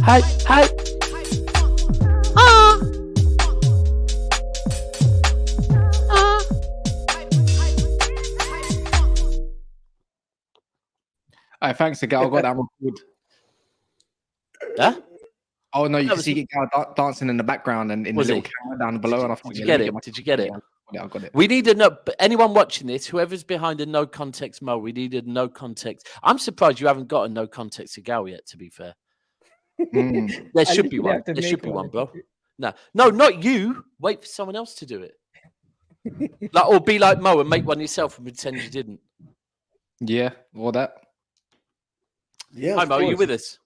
Hi. Alright, thanks, Egal. I got that record. Huh? Oh no, you can see Egal dancing in the background and in the little camera down below. Did you get it? Did you get it? Yeah, I got it. We need to know. Anyone watching this, whoever's behind a no context Mo, we needed no context. I'm surprised you haven't got a no context Egal yet. To be fair, there should be one. There should be one, bro. No, not you. Wait for someone else to do it. Or be like Mo and make one yourself and pretend you didn't. Yeah, all that. Yeah. Hi Mo, are you with us?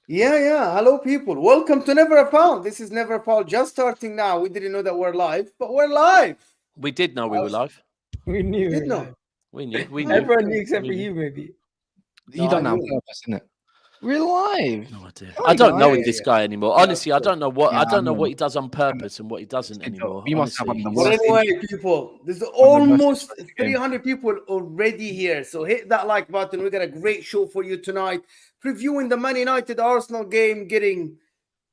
Yeah. Hello, people. Welcome to Never a Pound. This is Never a Pound. Just starting now. We didn't know that we're live, but we're live. We did know we were live. We knew. Did know. We knew. Everyone knew except for you, maybe. You don't know on purpose, innit? We're live. No idea. I don't know this guy anymore. Honestly, I don't know what he does on purpose and what he doesn't anymore. You must have Honestly, the But worst. anyway, people, there's almost 300 people already here. So hit that like button. We got a great show for you tonight. Previewing the Man United Arsenal game,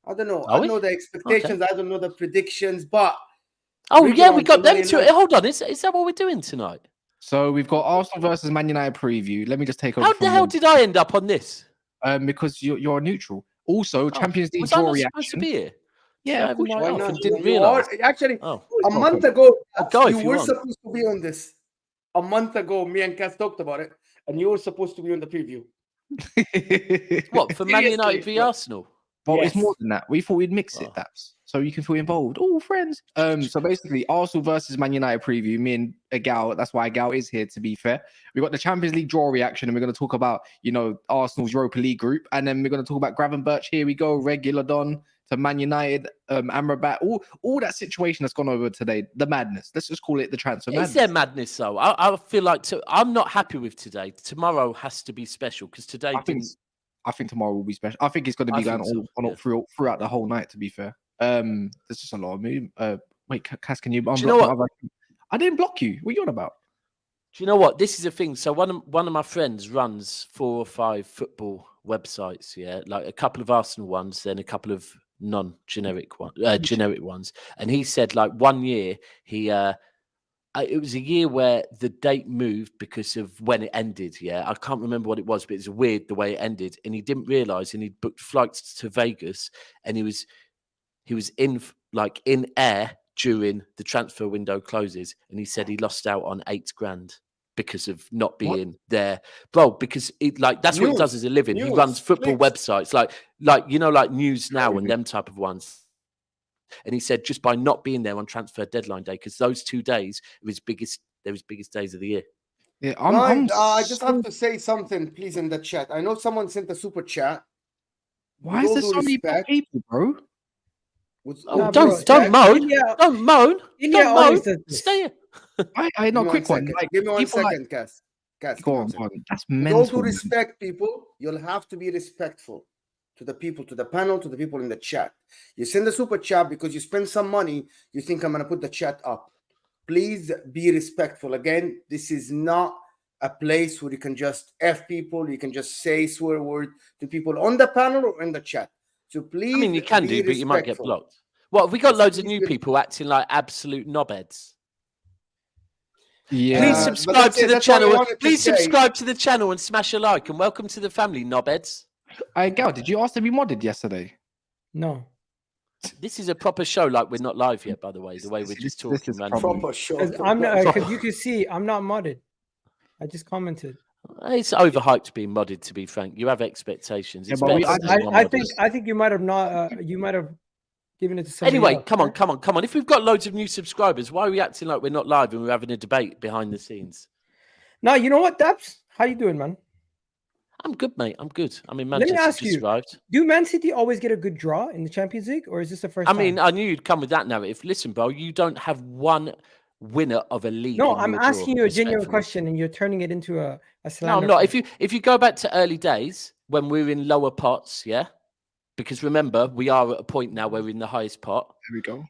I don't know. I don't know the expectations. Okay. I don't know the predictions, but we got them to it. Hold on. Is that what we're doing tonight? So we've got Arsenal versus Man United preview. Let me just take over. How the hell did I end up on this? Because you're neutral. Also, Champions League was draw I not reaction. supposed to be here? Yeah, I didn't realize. Actually, a month ago, you were supposed to be on this. A month ago, me and Cass talked about it, and you were supposed to be on the preview. What, for Man United v Arsenal? But it's more than that. We thought we'd mix it, Daps, so you can feel involved. All friends. So basically, Arsenal versus Man United preview. Me and Egal. That's why Egal is here. To be fair, we got the Champions League draw reaction, and we're going to talk about Arsenal's Europa League group, and then we're going to talk about Gravenberch. Here we go, regular Don to Man United, Amrabat, all that situation that's gone over today. The madness. Let's just call it the transfer madness. Is there madness though? I feel like I'm not happy with today. Tomorrow has to be special because today. I think tomorrow will be special. I think it's going to be going on throughout the whole night. To be fair, there's just a lot of move. Wait, Cass, can you? Do you know what? I didn't block you. What are you on about? Do you know what? This is a thing. So one of my friends runs 4 or 5 football websites. Yeah, like a couple of Arsenal ones, then a couple of non-generic generic ones. And he said like 1 year it was a year where the date moved because of when it ended. Yeah, I can't remember what it was, but it's weird the way it ended. And he didn't realize, and he'd booked flights to Vegas, and he was in air during the transfer window closes, and he said he lost out on $8,000 because of not being there, bro. Because that's what he does as a living. He runs football websites, like News Now and them type of ones. And he said just by not being there on transfer deadline day, because those 2 days were his biggest days of the year. Yeah, I just have to say something, please, in the chat. I know someone sent a super chat. Why is there so many people, bro? Don't moan. Don't moan. Stay here. I know. Quick one. Give me 1 second, Cass. Go on. That's mental. With all due respect, people, you'll have to be respectful to the people, to the panel, to the people in the chat. You send a super chat because you spend some money. You think I'm going to put the chat up. Please be respectful. Again, this is not a place where you can just F people. You can just say swear word to people on the panel or in the chat. So please, I mean, you can do, but you might get blocked. Well, we got loads of new people acting like absolute knobheads. Yeah. Please subscribe to the channel. Please subscribe to the channel and smash a like. And welcome to the family, knobheads. Gal, did you ask to be modded yesterday? No. This is a proper show. Like we're not live yet, by the way. The way we're just talking. This is a proper show. Because you can see, I'm not modded. I just commented. It's overhyped being modded. To be frank, you have expectations. I think you might have not. You might have given it to somebody anyway. else. Come on. If we've got loads of new subscribers, why are we acting like we're not live and we're having a debate behind the scenes? No, you know what, Daps? How you doing, man? I'm good, mate. I'm good. I mean, Man Let me ask just you, arrived. Do Man City always get a good draw in the Champions League, or is this the first time? I mean, I knew you'd come with that narrative. Listen, bro, you don't have one winner of a league. No, I'm asking you a genuine question, and you're turning it into a slander. No, I'm not. If you go back to early days when we were in lower pots, yeah, because remember, we are at a point now where we're in the highest pot. There we go.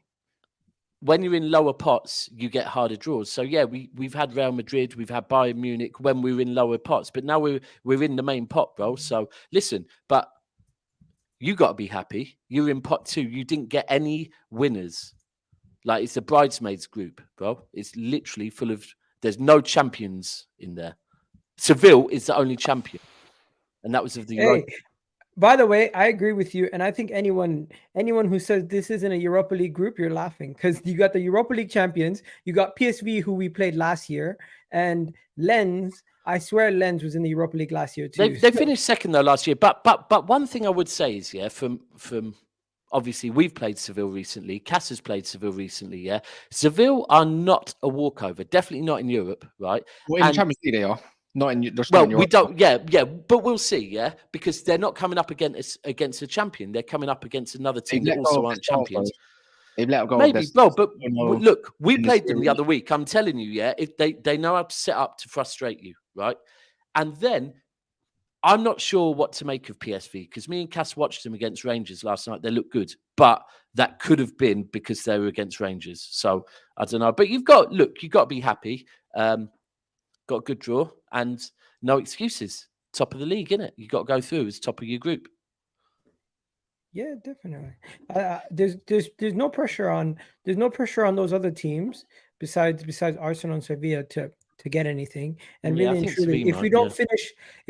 When you're in lower pots, you get harder draws. So yeah, we've had Real Madrid, we've had Bayern Munich when we were in lower pots, but now we're in the main pot, bro. So listen, but you got to be happy. You're in pot 2. You didn't get any winners. Like, it's the bridesmaids group, bro. It's literally full of. There's no champions in there. Seville is the only champion, and that was of the. Hey, by the way, I agree with you, and I think anyone who says this isn't a Europa League group, you're laughing, because you got the Europa League champions, you got PSV, who we played last year, and Lens. I swear, Lens was in the Europa League last year too. They finished second though last year, but one thing I would say is, yeah, from obviously we've played Seville recently. Cass has played Seville recently. Yeah, Seville are not a walkover. Definitely not in Europe, right? Well, in the Champions League they are. Not in. Well, we don't. Yeah, but we'll see. Yeah, because they're not coming up against a champion. They're coming up against another team that also aren't champions. They've let go. Maybe, bro. But look, we played them the other week. I'm telling you, yeah, if they know how to set up to frustrate you, right? And then I'm not sure what to make of PSV, because me and Cass watched them against Rangers last night. They looked good, but that could have been because they were against Rangers. So I don't know. But you've got to be happy. Got a good draw and no excuses. Top of the league, innit? You got to go through as top of your group. Yeah, definitely. There's no pressure on those other teams besides Arsenal and Sevilla to get anything. And Yeah, really and truly, if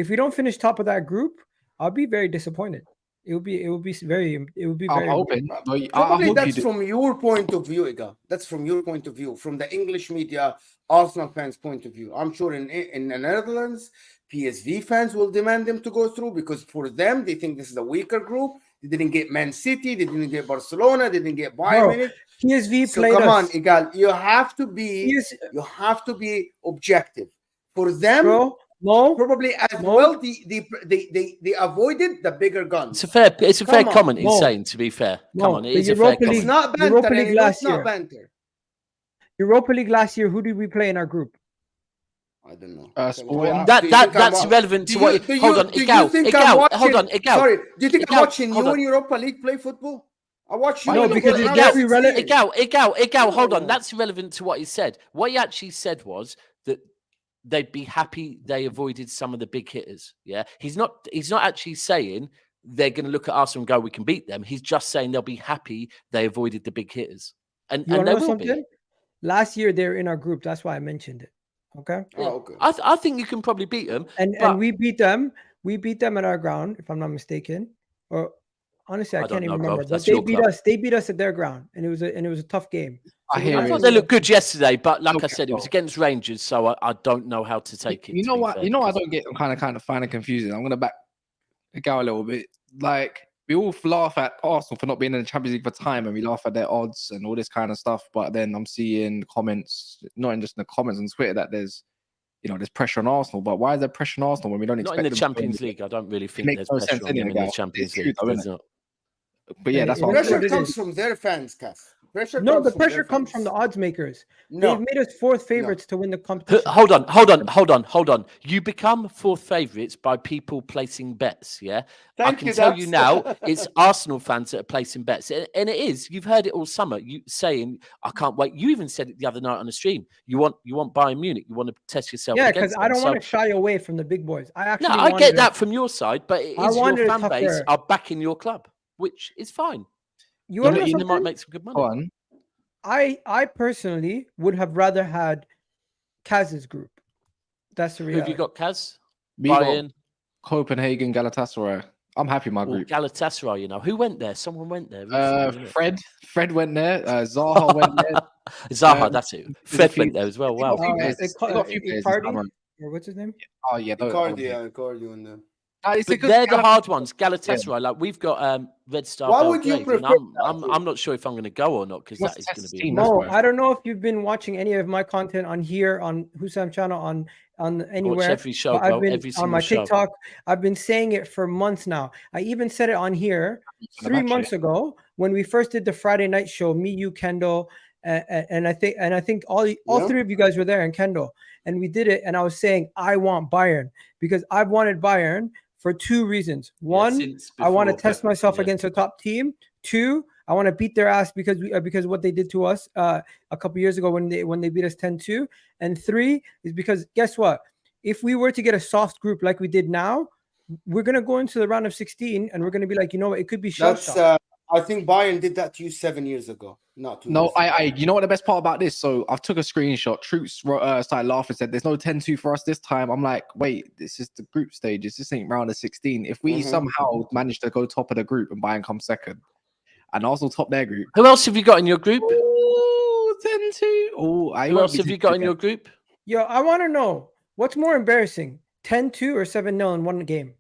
we don't finish top of that group, I'll be very disappointed. It would be very. I'm hoping. Probably that's from your point of view, Egal. That's from your point of view, from the English media, Arsenal fans' point of view. I'm sure in the Netherlands, PSV fans will demand them to go through, because for them, they think this is a weaker group. They didn't get Man City. They didn't get Barcelona. They didn't get Bayern Munich. PSV so played come us. on, Egal. You have to be objective. For them, Bro, no, probably as well. They avoided the bigger guns. It's a fair comment he's saying. To be fair, come on, it is a fair comment. It's not banter. Europa League last year. Banter. Europa League last year. Who did we play in our group? I don't know. That's relevant to what. Hold on, Egal. Hold on, Egal. Sorry, do you think I'm watching you in Europa League play football? I watch you. No, because it's very relevant. Egal. Hold on, that's relevant to what he said. What he actually said was that they'd be happy they avoided some of the big hitters. Yeah, he's not actually saying they're going to look at Arsenal and go, we can beat them. He's just saying they'll be happy they avoided the big hitters, and they will be. Last year they were in our group. That's why I mentioned it. Okay. Oh, okay. I think you can probably beat them, and we beat them. We beat them at our ground, if I'm not mistaken. Or honestly, I can't even remember. But they beat us. They beat us at their ground, and it was a tough game. I thought they looked good yesterday, but like I said, it was against Rangers, so I don't know how to take it. You know what? I don't get. I'm kind of find it confusing. I'm gonna back Egal a little bit. Like, we all laugh at Arsenal for not being in the Champions League for time, and we laugh at their odds and all this kind of stuff. But then I'm seeing comments, not just in the comments on Twitter, that there's pressure on Arsenal. But why is there pressure on Arsenal when we don't expect not in the Champions League? I don't really think there's pressure on them in the Champions League. But yeah, that's what pressure comes from their fans, Cass. The pressure comes from the odds makers. They've made us fourth favorites to win the competition. Hold on. You become fourth favorites by people placing bets, yeah? I can tell you now, it's Arsenal fans that are placing bets. And it is. You've heard it all summer. You saying, I can't wait. You even said it the other night on the stream. You want Bayern Munich. You want to test yourself. Yeah, because I don't want to shy away from the big boys. I get that from your side, but it is your fan base are backing your club, which is fine. You might make some good money. I personally would have rather had Kaz's group. That's the reality. Who have you got, Kaz? Bayern, Copenhagen, Galatasaray. I'm happy with my group. Galatasaray, who went there? Someone went there. Recently, Fred went there. Zaha went there. Zaha, that's it. Fred went there as well. Wow. Partey, or what's his name? Oh yeah, Icardi on there. But they're the hard ones. Galatasaray, like we've got Red Star. Why would you prefer? I'm not sure if I'm going to go or not, because that is going to be. No, I don't know if you've been watching any of my content on here on Hussam channel on anywhere. Watch every show, bro. Every single on my show. TikTok. I've been saying it for months now. I even said it on here 3 months ago when we first did the Friday night show. Me, you, Kendall, and I think all three of you guys were there, and Kendall, and we did it. And I was saying I want Bayern because I've wanted Bayern for 2 reasons. Yeah, One, since I want to before test Pep, myself yeah. against a top team. 2, I want to beat their ass because of what they did to us a couple years ago when they beat us 10-2. And 3 is because guess what? If we were to get a soft group like we did now, we're gonna go into the round of 16 and we're gonna be like, you know what, it could be shell That's shock. I think Bayern did that to you 7 years ago. Not 2 No, years ago. you know what the best part about this? So I took a screenshot. Troops started laughing, said, "There's no 10-2 for us this time." I'm like, wait, this is the group stages. This ain't round of 16. If we somehow manage to go top of the group and Bayern come second, and Arsenal top their group, Who else have you got in your group? oh, 10-2. Oh, Who else have you got in your group? Yo, I want to know what's more embarrassing, 10-2 or 7-0 in one game?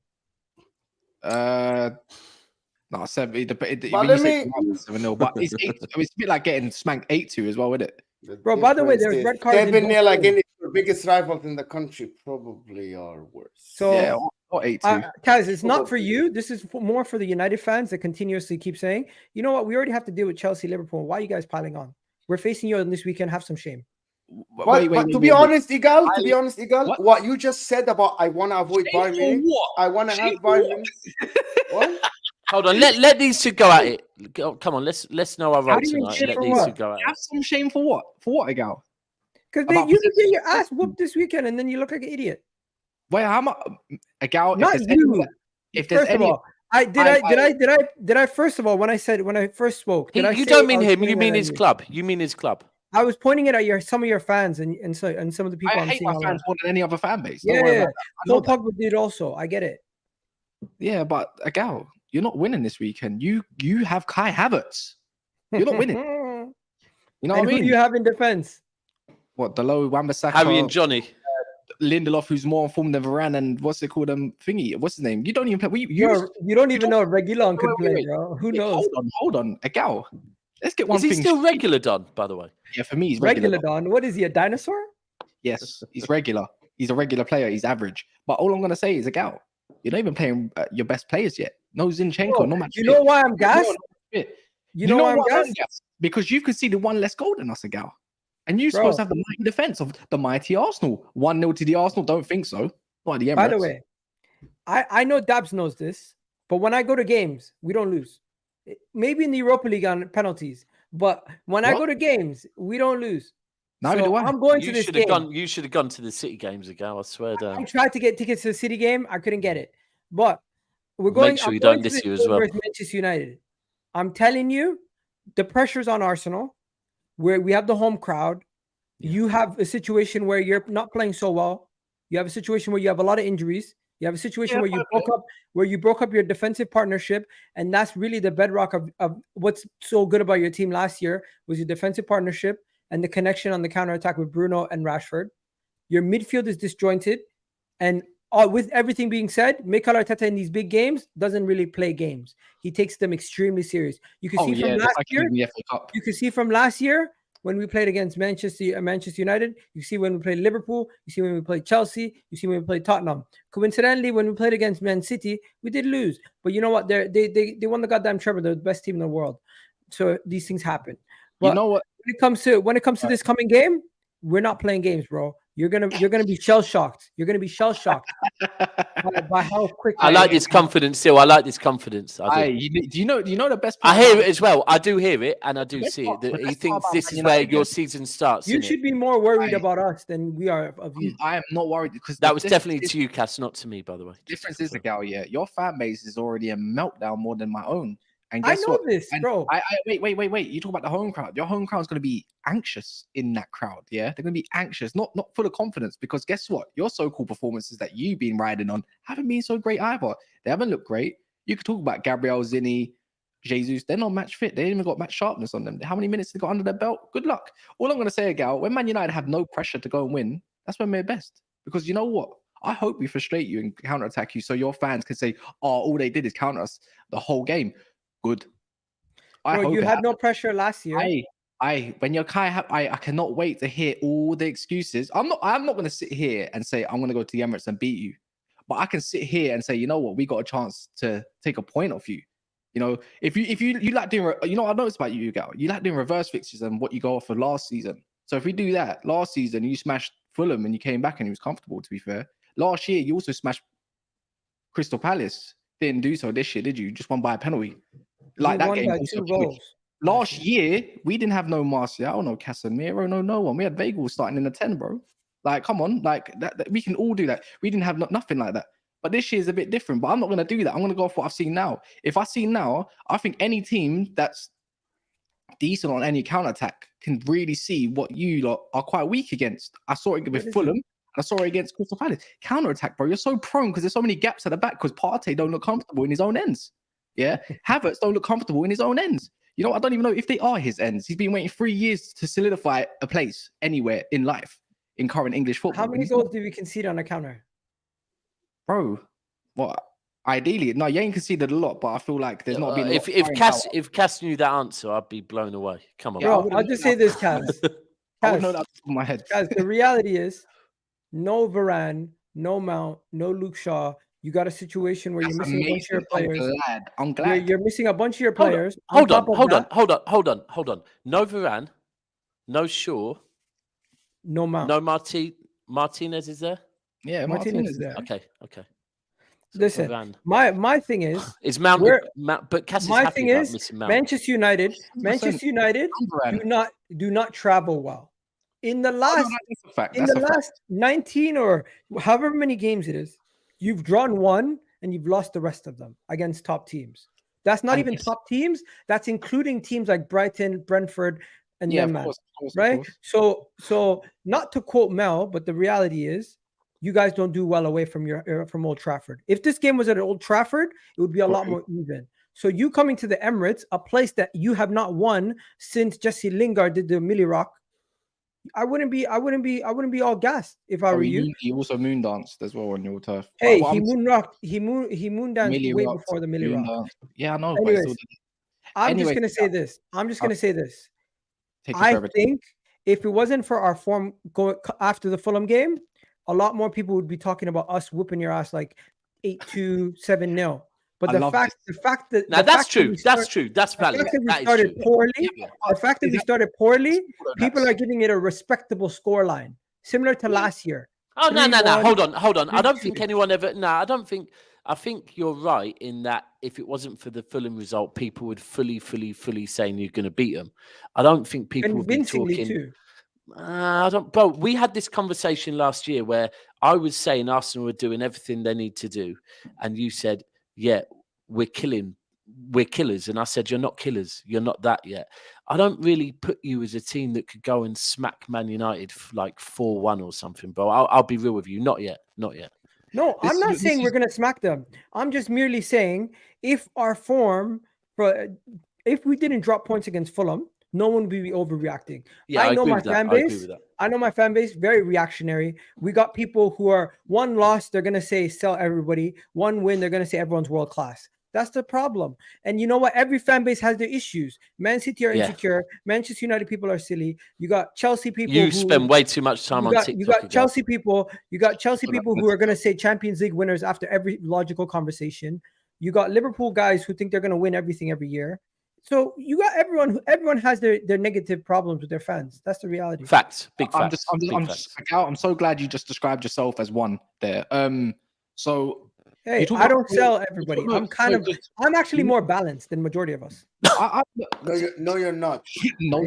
No, 7. But When let you say me- 7-0, but it's 8. It's a bit like getting smacked 8-2 as well, isn't it? Bro, by the way, there's red cards in 7 0 both against your biggest rivals in the country probably are worse. So Yeah, or 8-2. Kaz, it's not for you. This is more for the United fans that continuously keep saying, you know what, we already have to deal with Chelsea, Liverpool. Why are you guys piling on? We're facing you on this weekend. Have some shame. But to be honest, Egal, What? what you just said about I want to avoid Bayern Munich, I want to have Bayern Munich. What? Hold on, let these two go at it. Come on, let's know our How role do you tonight. shit Let for these what? two go at Have it. some shame for what? For what, Egal? Because About you can get your ass whooped this weekend and then you look like an idiot. Wait, how much? Egal, Not if there's you. if there's First of any, all, did I first of all when I first spoke, did I You say don't mean I was him. You pointing mean it his at you? club. You mean his club. I was pointing it at some of your fans and some of the people I I'm hate seeing my online. fans more than any other fan base. Don't Yeah, worry yeah. about that. I know Paul that. Pogba did also. I get it. Yeah, but Egal, you're not winning this weekend. You have Kai Havertz. You're not winning. You know And what I who do mean? you have in defense? What, Dalot, Wan-Bissaka, Harry and Johnny. Lindelof, who's more informed than Varane, and what's it called? Thingy. What's his name? You don't even play. You don't even know if Reguilon could play, wait. bro. Who knows? Hold on, Egal. Let's get one Is he thing. still regular, Don? By the way. Yeah, for me, he's regular. Don. What is he, a dinosaur? Yes, he's regular. He's a regular player. He's average. But all I'm gonna say is, Egal, you're not even playing your best players yet. No Zinchenko, Bro, no match. you know why I'm gassed? You know why I'm gassed? gassed? Because you've conceded one less goal than us, Egal. And you're Bro. supposed to have the mighty defense of the mighty Arsenal. 1-0 to the Arsenal. Don't think so. Not at the Emirates. By the way, I know Daps knows this, but when I go to games, we don't lose. Maybe in the Europa League on penalties, but when I What? go to games, we don't lose. Neither do I. I'm going to You this should game. have gone to the City games ago. I swear I down. tried to get tickets to the City game. I couldn't get it. But we're going. Make sure I'm you going don't to this the year as game well. versus Manchester United. I'm telling you, the pressure's on Arsenal. Where we have the home crowd. Yeah. You have a situation where you're not playing so well. You have a situation where you have a lot of injuries. You have a situation where you broke up your defensive partnership, and that's really the bedrock of what's so good about your team last year was your defensive partnership and the connection on the counterattack with Bruno and Rashford. Your midfield is disjointed, and with everything being said, Mikel Arteta in these big games doesn't really play games. He takes them extremely serious. You can see from last year. You can see from last year. When we played against Manchester United, you see when we played Liverpool, you see when we played Chelsea, you see when we played Tottenham. Coincidentally, when we played against Man City, we did lose. But you know what? They won the goddamn treble. They're the best team in the world. So these things happen. But you know what? When it comes to this coming game, we're not playing games, bro. You're gonna be shell shocked. You're gonna be shell shocked by how quick. I like this confidence still. I like this confidence. I do. Do you know the best part? I hear it as well. I do hear it and I do see it. The He best thinks part this about is Man where United your is- season starts. You innit? should be more worried about us than we are of you. I am not worried because That was definitely to you, Cass, not to me, by the way. The difference is, Egal, yeah, your fan base is already a meltdown more than my own. And I guess know what? this, And bro. Wait. You talk about the home crowd. Your home crowd is going to be anxious in that crowd. Yeah, they're going to be anxious, not full of confidence. Because guess what? Your so-called performances that you've been riding on haven't been so great either. They haven't looked great. You could talk about Gabriel, Zinni, Jesus. They're not match fit. They ain't even got match sharpness on them. How many minutes they got under their belt? Good luck. All I'm going to say, Egal, when Man United have no pressure to go and win, that's when they're best. Because you know what? I hope we frustrate you and counterattack you so your fans can say, "Oh, all they did is counter us the whole game." Good. Bro, you had no pressure last year. When you're I cannot wait to hear all the excuses. I'm not going to sit here and say I'm going to go to the Emirates and beat you, but I can sit here and say, you know what, we got a chance to take a point off you. You know, if you like doing, you know, I noticed about you, Egal, you like doing reverse fixtures and what you go off for last season. So if we do that last season, you smashed Fulham and you came back and he was comfortable. To be fair, last year you also smashed Crystal Palace didn't do so this year, did you? Just won by a penalty. Like We that won game. by Also 2 huge. goals. Last year, we didn't have no Martial, no Casemiro, no one. We had Weghorst starting in the 10, bro. Like, come on, like that we can all do that. We didn't have nothing like that. But this year is a bit different. But I'm not going to do that. I'm going to go off what I've seen now. If I see now, I think any team that's decent on any counter-attack can really see what you lot are quite weak against. I saw it with Fulham. And I saw it against Crystal Palace. Counter-attack, bro. You're so prone because there's so many gaps at the back because Partey don't look comfortable in his own ends. Yeah. Havertz don't look comfortable in his own ends. You know, I don't even know if they are his ends. He's been waiting 3 years to solidify a place anywhere in life in current English football. How many goals did we concede on a counter? Bro, what? Ideally, no, you ain't conceded a lot, but I feel like there's not been. If Cass knew that answer, I'd be blown away. Come on, Bro, I'll just say this, Cass. I would know that in my head. Guys, the reality is, no Varane, no Mount, no Luke Shaw. You got a situation where you're missing a bunch of your players. I'm glad. You're missing a bunch of your players. Hold on. No Varane, no Shaw, no Mount, no Martinez is there? Yeah, Martinez is there. Okay. So listen, Varane. my thing is Mount, but Cass is my happy thing about is missing Mount. Manchester United do not travel well. In the last 19 or however many games it is, you've drawn one and you've lost the rest of them against top teams. That's not even top teams. That's including teams like Brighton, Brentford, and them, man. Right? So not to quote Mel, but the reality is you guys don't do well away from Old Trafford. If this game was at Old Trafford, it would be a lot more even. So you coming to the Emirates, a place that you have not won since Jesse Lingard did the Millie Rock, I wouldn't be all gassed if I were you. He also moon danced as well on your turf. Hey, he moon danced way before the Millie Rock. Yeah, I know. Anyways, I'm just gonna say this. I think if it wasn't for our form going after the Fulham game, a lot more people would be talking about us whipping your ass like 8-2, 7-0. But the fact that that's true. That's valid. The fact that we started poorly, people are giving it a respectable scoreline, similar to last year. Oh, no. Hold on. I don't think anyone ever. No, I don't think. I think you're right in that if it wasn't for the Fulham result, people would fully saying you're going to beat them. I don't think people would be talking. Too. Bro, we had this conversation last year where I was saying Arsenal were doing everything they need to do, and you said, yeah, we're killers. And I said, you're not killers. You're not that yet. I don't really put you as a team that could go and smack Man United like 4-1 or something, bro. I'll be real with you. Not yet. No, I'm not saying we're going to smack them. I'm just merely saying if our form, if we didn't drop points against Fulham, no one would be overreacting. Yeah, I know my fan base. I know my fan base, very reactionary. We got people who are one loss, they're going to say sell everybody. One win, they're going to say everyone's world class. That's the problem. And you know what? Every fan base has their issues. Man City are insecure. Manchester United people are silly. You got Chelsea people. You spend way too much time on TikTok. You got Chelsea people. You got Chelsea people who are going to say Champions League winners after every logical conversation. You got Liverpool guys who think they're going to win everything every year. So you got everyone has their negative problems with their fans. That's the reality. Facts. Big facts. I'm so glad you just described yourself as one there. So hey, I don't sell everybody. I'm actually more balanced than majority of us. No, you're not. No,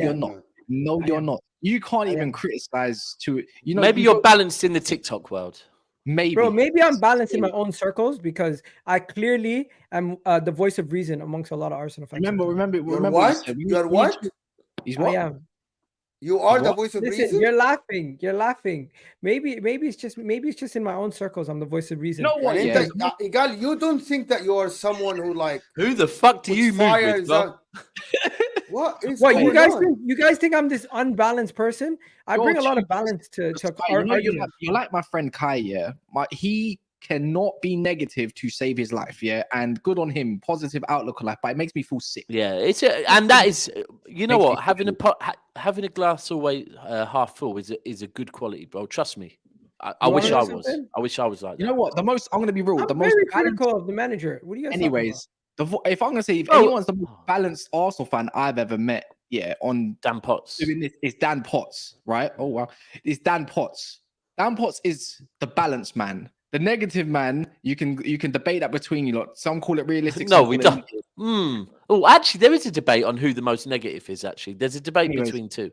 you're not. You can't even criticize to maybe you're balanced in the TikTok world. Maybe I'm balanced in my own circles because I clearly am the voice of reason amongst a lot of Arsenal fans. Remember what? You're what? He's what? I am. You are the voice of reason. You're laughing. Maybe it's just in my own circles. I'm the voice of reason. No one. Egal, you don't think that you are someone who like. Who the fuck do you move with, bro? What you guys think I'm this unbalanced person? I bring a lot of balance to our argument. You're like my friend Kai, yeah. He cannot be negative to save his life, yeah. And good on him, positive outlook on life, but it makes me feel sick. Yeah, and that is, you know what, having a glass always half full is a good quality, bro. Trust me. I wish I was. I wish I was like that. You know what? I'm going to be real. I'm very critical of the manager. What do you guys? Anyways. If I'm gonna say if anyone's the most balanced Arsenal fan I've ever met, on Dan Potts doing this, it's Dan Potts, right? Oh wow, it's Dan Potts. Dan Potts is the balanced man. The negative, man, you can debate that between you lot. Some call it realistic. No, some we call it don't. Oh, actually, there is a debate on who the most negative is. Actually, there's a debate Anyways. between two.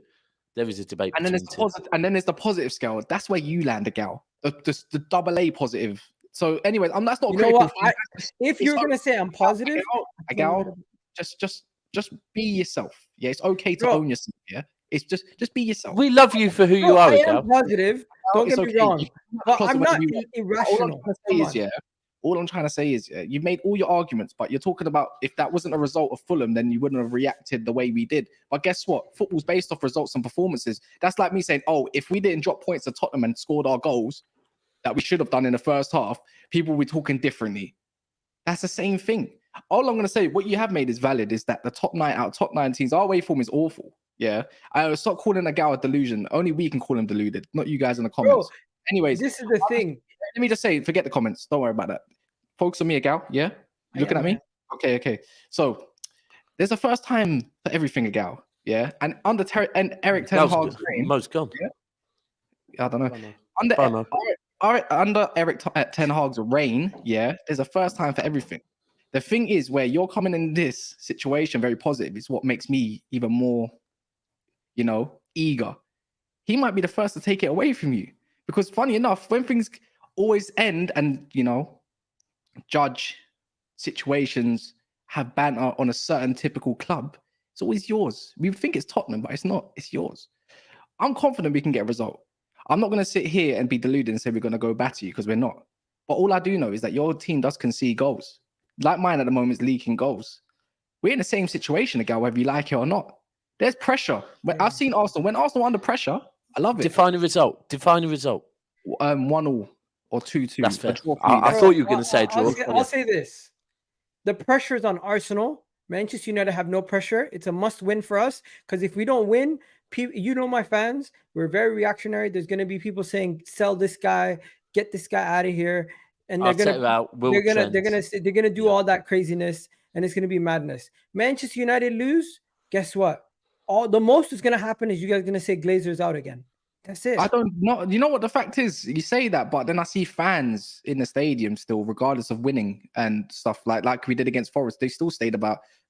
There is a debate And then between there's the two. positive, and then there's the positive scale. That's where you land, Egal. The double A positive. So, anyways, that's not You know critical. what? If you're gonna say I'm positive, Egal, just be yourself. Yeah, it's okay to Bro. own yourself. Yeah, it's just be yourself. We love you for who you bro, are, I am Egal. positive. Don't It's get me okay. wrong, You can but closet I'm not whenever you want. irrational. All I'm trying to say is, you've made all your arguments, but you're talking about if that wasn't a result of Fulham, then you wouldn't have reacted the way we did. But guess what? Football's based off results and performances. That's like me saying, oh, if we didn't drop points to Tottenham and scored our goals that we should have done in the first half, people will be talking differently. That's the same thing. All I'm going to say, what you have made is valid, is that the top 9 teams, our way form is awful. Yeah. I stop calling Egal a delusion. Only we can call him deluded, not you guys in the comments. Anyways, This is the thing. let me just say, forget the comments. Don't worry about that. Focus on me, Egal. Yeah? You looking at me? Okay. So, there's a first time for everything, Egal. Yeah? And under Eric Ten Hag's reign... Most gone. Yeah? I don't know. Under Eric Ten Hag's reign, yeah, there's a first time for everything. The thing is, where you're coming in this situation very positive is what makes me even more, eager. He might be the first to take it away from you. Because funny enough, when things always end and, judge situations, have banter on a certain typical club, it's always yours. We think it's Tottenham, but it's not. It's yours. I'm confident we can get a result. I'm not going to sit here and be deluded and say we're going to go batter you, because we're not. But all I do know is that your team does concede goals. Like mine at the moment is leaking goals. We're in the same situation, Egal, whether you like it or not. There's pressure. I've seen Arsenal. When Arsenal are under pressure, I love it. Define a result. 1-1 or 2-2. That's fair. I thought you were going to say a draw. I'll say this. The pressure is on Arsenal. Manchester United have no pressure. It's a must-win for us, because if we don't win, my fans, we're very reactionary. There's going to be people saying, sell this guy, get this guy out of here. And they're gonna do all that craziness, and it's gonna be madness. Manchester United lose, guess what? The most is gonna happen is you guys are gonna say Glazer's out again. That's it. I don't know. You know what the fact is? You say that, but then I see fans in the stadium still, regardless of winning and stuff like we did against Forest. They still stayed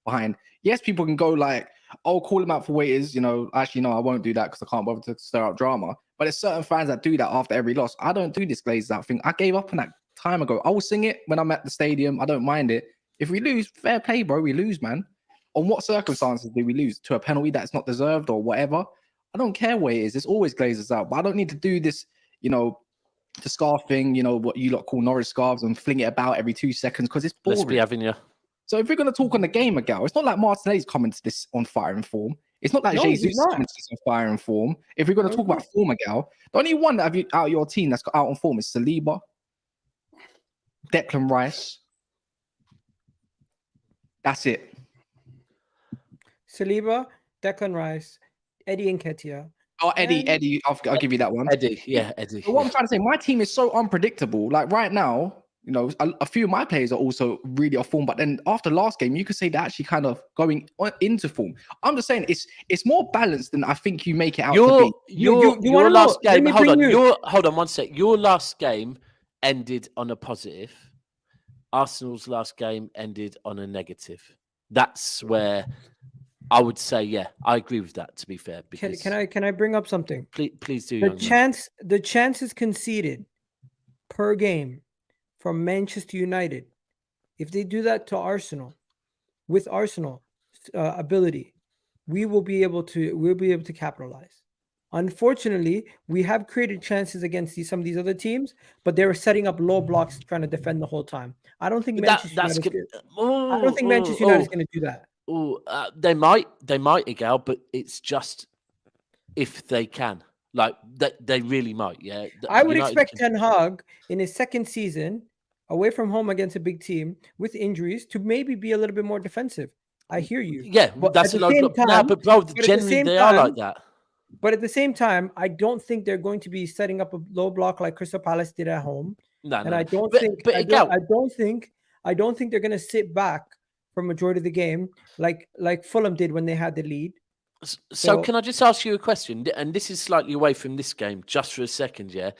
behind. Yes, people can go like, oh, call him out for waiters. Actually, no, I won't do that because I can't bother to stir up drama. But there's certain fans that do that after every loss. I don't do this Glazers out thing. I gave up on that time ago. I will sing it when I'm at the stadium. I don't mind it. If we lose, fair play, bro. We lose, man. On what circumstances do we lose? To a penalty that's not deserved or whatever? I don't care what it is. It's always Glazers out. But I don't need to do this, the scarf thing, what you lot call Norwich scarves, and fling it about every 2 seconds, because it's boring. Let's be having you. So if we're going to talk on the game, Egal, it's not like Martinelli's coming to this on fire and form. It's not like Jesus is coming to this on fire and form. If we're going to talk about form, Egal, the only one that out of your team that's got out on form is Saliba, Declan Rice. That's it. Saliba, Declan Rice, Eddie Nketiah. Oh, Eddie. I'll give you that one. Eddie. But what I'm trying to say, my team is so unpredictable. Like right now, a few of my players are also really off form. But then after last game, you could say they're actually kind of going into form. I'm just saying it's more balanced than I think you make it out to be. Your last game. Hold on 1 sec. Your last game ended on a positive. Arsenal's last game ended on a negative. That's where I would say, yeah, I agree with that. To be fair, because can I bring up something? Please do. The chances conceded per game from Manchester United, if they do that to Arsenal, with Arsenal ability, we'll be able to capitalize. Unfortunately, we have created chances against some of these other teams, but they were setting up low blocks trying to defend the whole time. I don't think Manchester United is going to do that. They might, Egal, but it's just if they can. Like they really might, yeah. I would expect Ten Hag in his second season, away from home against a big team with injuries, to maybe be a little bit more defensive. I hear you. Yeah, but that's a lot. But bro, generally they are like that. But at the same time, I don't think they're going to be setting up a low block like Crystal Palace did at home. I don't think they're going to sit back for majority of the game like Fulham did when they had the lead. So can I just ask you a question? And this is slightly away from this game, just for a second, yeah.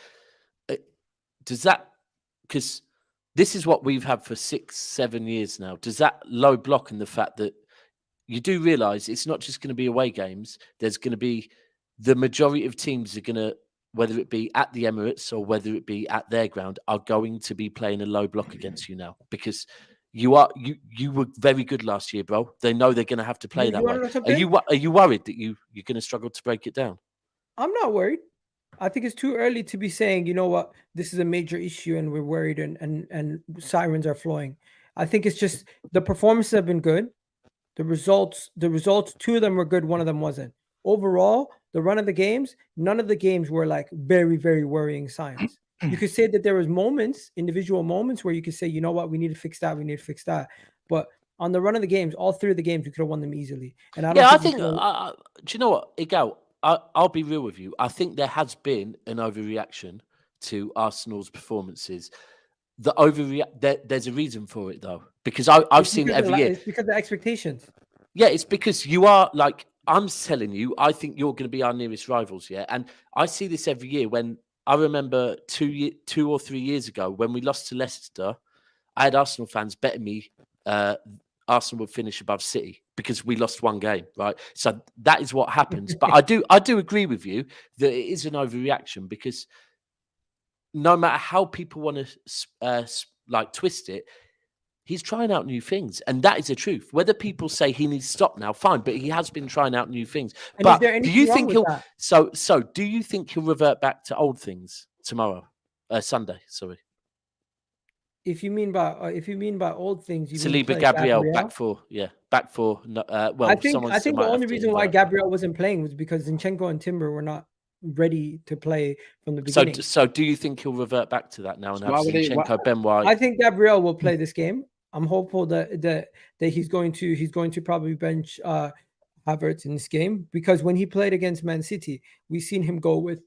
Does that because this is what we've had for 6-7 years now. Does that low block and the fact that you do realise it's not just going to be away games, there's going to be the majority of teams are going to, whether it be at the Emirates or whether it be at their ground, are going to be playing a low block against you now, because you were very good last year, bro. They know they're going to have to play that way. Are you worried that you're going to struggle to break it down? I'm not worried. I think it's too early to be saying, you know what, this is a major issue and we're worried and sirens are flowing. I think it's just the performances have been good. The results, 2 of them were good, 1 of them wasn't. Overall, the run of the games, none of the games were like very, very worrying signs. You could say that there was moments, individual moments, where you could say, you know what, we need to fix that, we need to fix that. But on the run of the games, all 3 of the games, we could have won them easily. And I think do you know what, Egal? I'll be real with you. I think there has been an overreaction to Arsenal's performances. There's a reason for it, though, because I've seen it every year. It's because of the expectations. Yeah, it's because you are like, I'm telling you, I think you're going to be our nearest rivals. Yeah, and I see this every year. When I remember 2 or 3 years ago when we lost to Leicester, I had Arsenal fans betting me Arsenal would finish above City because we lost 1 game, right? So that is what happens. But I do agree with you that it is an overreaction, because no matter how people want to like twist it, he's trying out new things, and that is the truth. Whether people say he needs to stop now, fine, but he has been trying out new things. And but do you think he'll? So do you think he'll revert back to old things tomorrow, Sunday? Sorry. If you mean by old things, you mean Saliba, Gabriel, back four. Well, I think the only reason why Gabriel wasn't playing was because Zinchenko and Timber were not ready to play from the beginning. So do you think he'll revert back to that now and have Zinchenko, Ben White? I think Gabriel will play this game. I'm hopeful that he's going to probably bench Havertz in this game, because when he played against Man City, we've seen him go with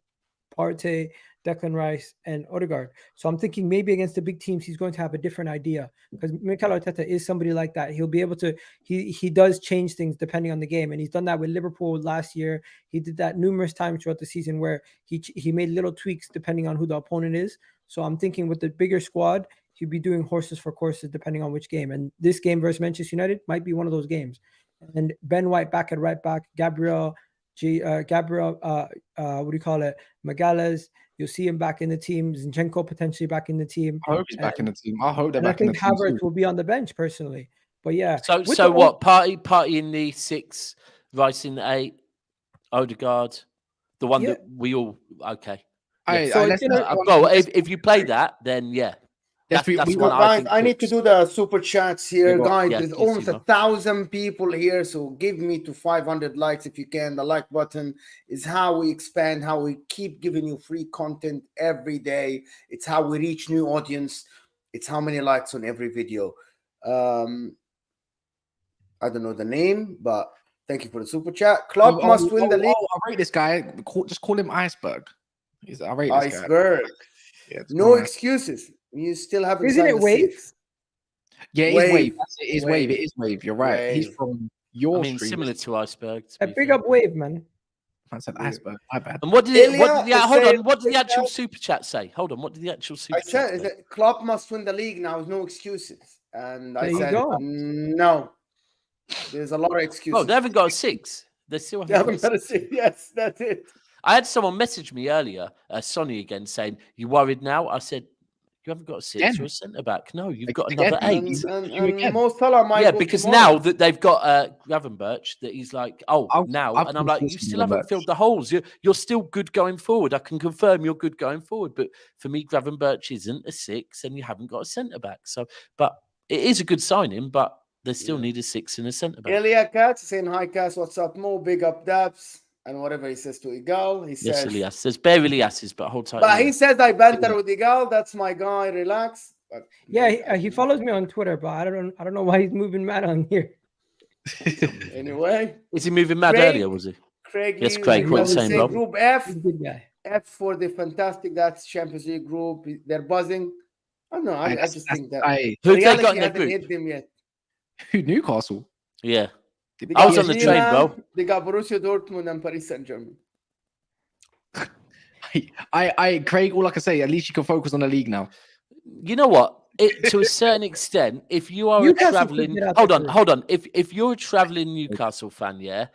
Partey, Declan Rice, and Odegaard. So I'm thinking maybe against the big teams, he's going to have a different idea, because Mikel Arteta is somebody like that. He'll be able to, he does change things depending on the game. And he's done that with Liverpool last year. He did that numerous times throughout the season, where he made little tweaks depending on who the opponent is. So I'm thinking with the bigger squad, he'd be doing horses for courses depending on which game. And this game versus Manchester United might be one of those games. And Ben White back at right back, Gabriel, Magalhaes. You'll see him back in the team. Zinchenko potentially back in the team. I hope he's back in the team. I hope they're back in the team. I think Havertz will be on the bench personally. But yeah. So what? Partey in the 6, Rice in the 8, Odegaard, the one that we all okay. Well, if you play that, then yeah. I need to do the super chats here, guys. There's almost 1,000 people here, so give me to 500 likes if you can. The like button is how we expand, how we keep giving you free content every day. It's how we reach new audience. It's how many likes on every video. I don't know the name, but thank you for the super chat. Club must win the league. I rate this guy. Just call him Iceberg. I rate this Iceberg. Yeah, no excuses. You still haven't. Isn't it Wave? Yeah, it is Wave. It is Wave. It is Wave. You're right. Wave. He's from your stream. Similar to Iceberg. A big up Wave, man. I said Iceberg. My bad. And what did the actual super chat say? Hold on. What did the actual super chat say? I said, Klopp must win the league now. No excuses. And I said, no. There's a lot of excuses. Oh, they haven't got a 6. They still haven't got a 6. Yes, that's it. I had someone message me earlier, Sonny again, saying, "You worried now?" I said, "You haven't got a 6 or a centre back. No, you've got another 8." And Mo Salah might because now that they've got Gravenberch, that he's like, and I'm like, you still haven't filled the holes. You're still good going forward. I can confirm you're good going forward. But for me, Gravenberch isn't a 6, and you haven't got a centre back. So, but it is a good signing, but they still need a 6 and a centre back. Elia Katz saying, "Hi, Cass, what's up, Mo? Big up, Daps." And whatever he says to Egal, he says... Yes, Elias. There's barely Elias's, but hold tight. But he says, I banter with Egal. That's my guy. Relax. But, yeah, he follows me on Twitter, but I don't know why he's moving mad on here. Anyway. Is he moving mad earlier, was he? Craig. Yes, Craig. What you saying, Rob? Group F. He's a good guy. F for the fantastic. That's Champions League group. They're buzzing. I don't know. I just think that... Who they got in their group? Hit them yet. Who, Newcastle? Yeah. I was on the train, bro. They got Borussia Dortmund and Paris Saint-Germain. Craig, all I can say, at least you can focus on the league now. You know what? To a certain extent, if you are a Newcastle could traveling, get out hold that on, group. hold on. If you're a traveling Newcastle fan, yeah,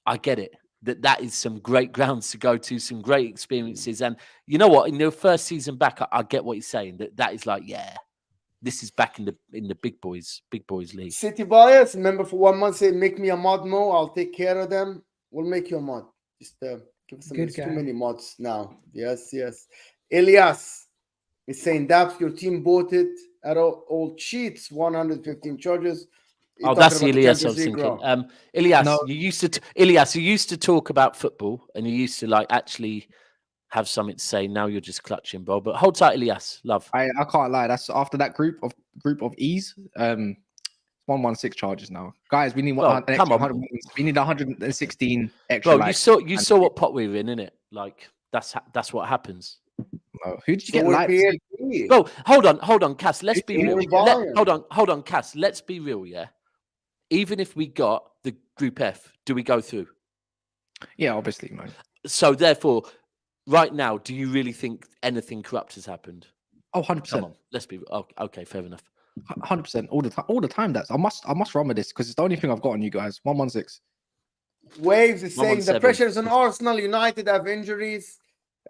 I get it. That is some great grounds to go to, some great experiences, and you know what? In your first season back, I get what you're saying. That is like, yeah, this is back in the big boys league. City bias. Remember, for 1 month, say, make me a mod, Mo. I'll take care of them. We'll make you a mod. Just give us some. Good There's too guy. many mods now. Yes. Elias is saying, Daps, your team bought it at all cheats, 115 charges. You're Oh, talking that's the about Elias I Champions was League, thinking. bro. Elias, No. you used to talk about football, and you used to like actually have something to say. Now you're just clutching, bro. But hold tight, Elias. Love. I can't lie. That's after that group of ease. 116 charges now, guys. We need Well, an extra come on. 100 wins. We need 116 extra. Bro, likes. you saw what pot we were in, innit? Like that's what happens. No. Who did you So get we're likes? PSG. Bro, hold on, Cass. Let's be We're real. Bayern. Hold on, Cass. Let's be real, yeah. Even if we got the Group F, do we go through? Yeah, obviously, no. So therefore, right now, do you really think anything corrupt has happened? Oh, 100%. Come on, let's be okay. Fair enough. 100% all the time. That's I must run with this because it's the only thing I've got on you guys. 116. Waves is saying the 117. pressure is on Arsenal. United have injuries.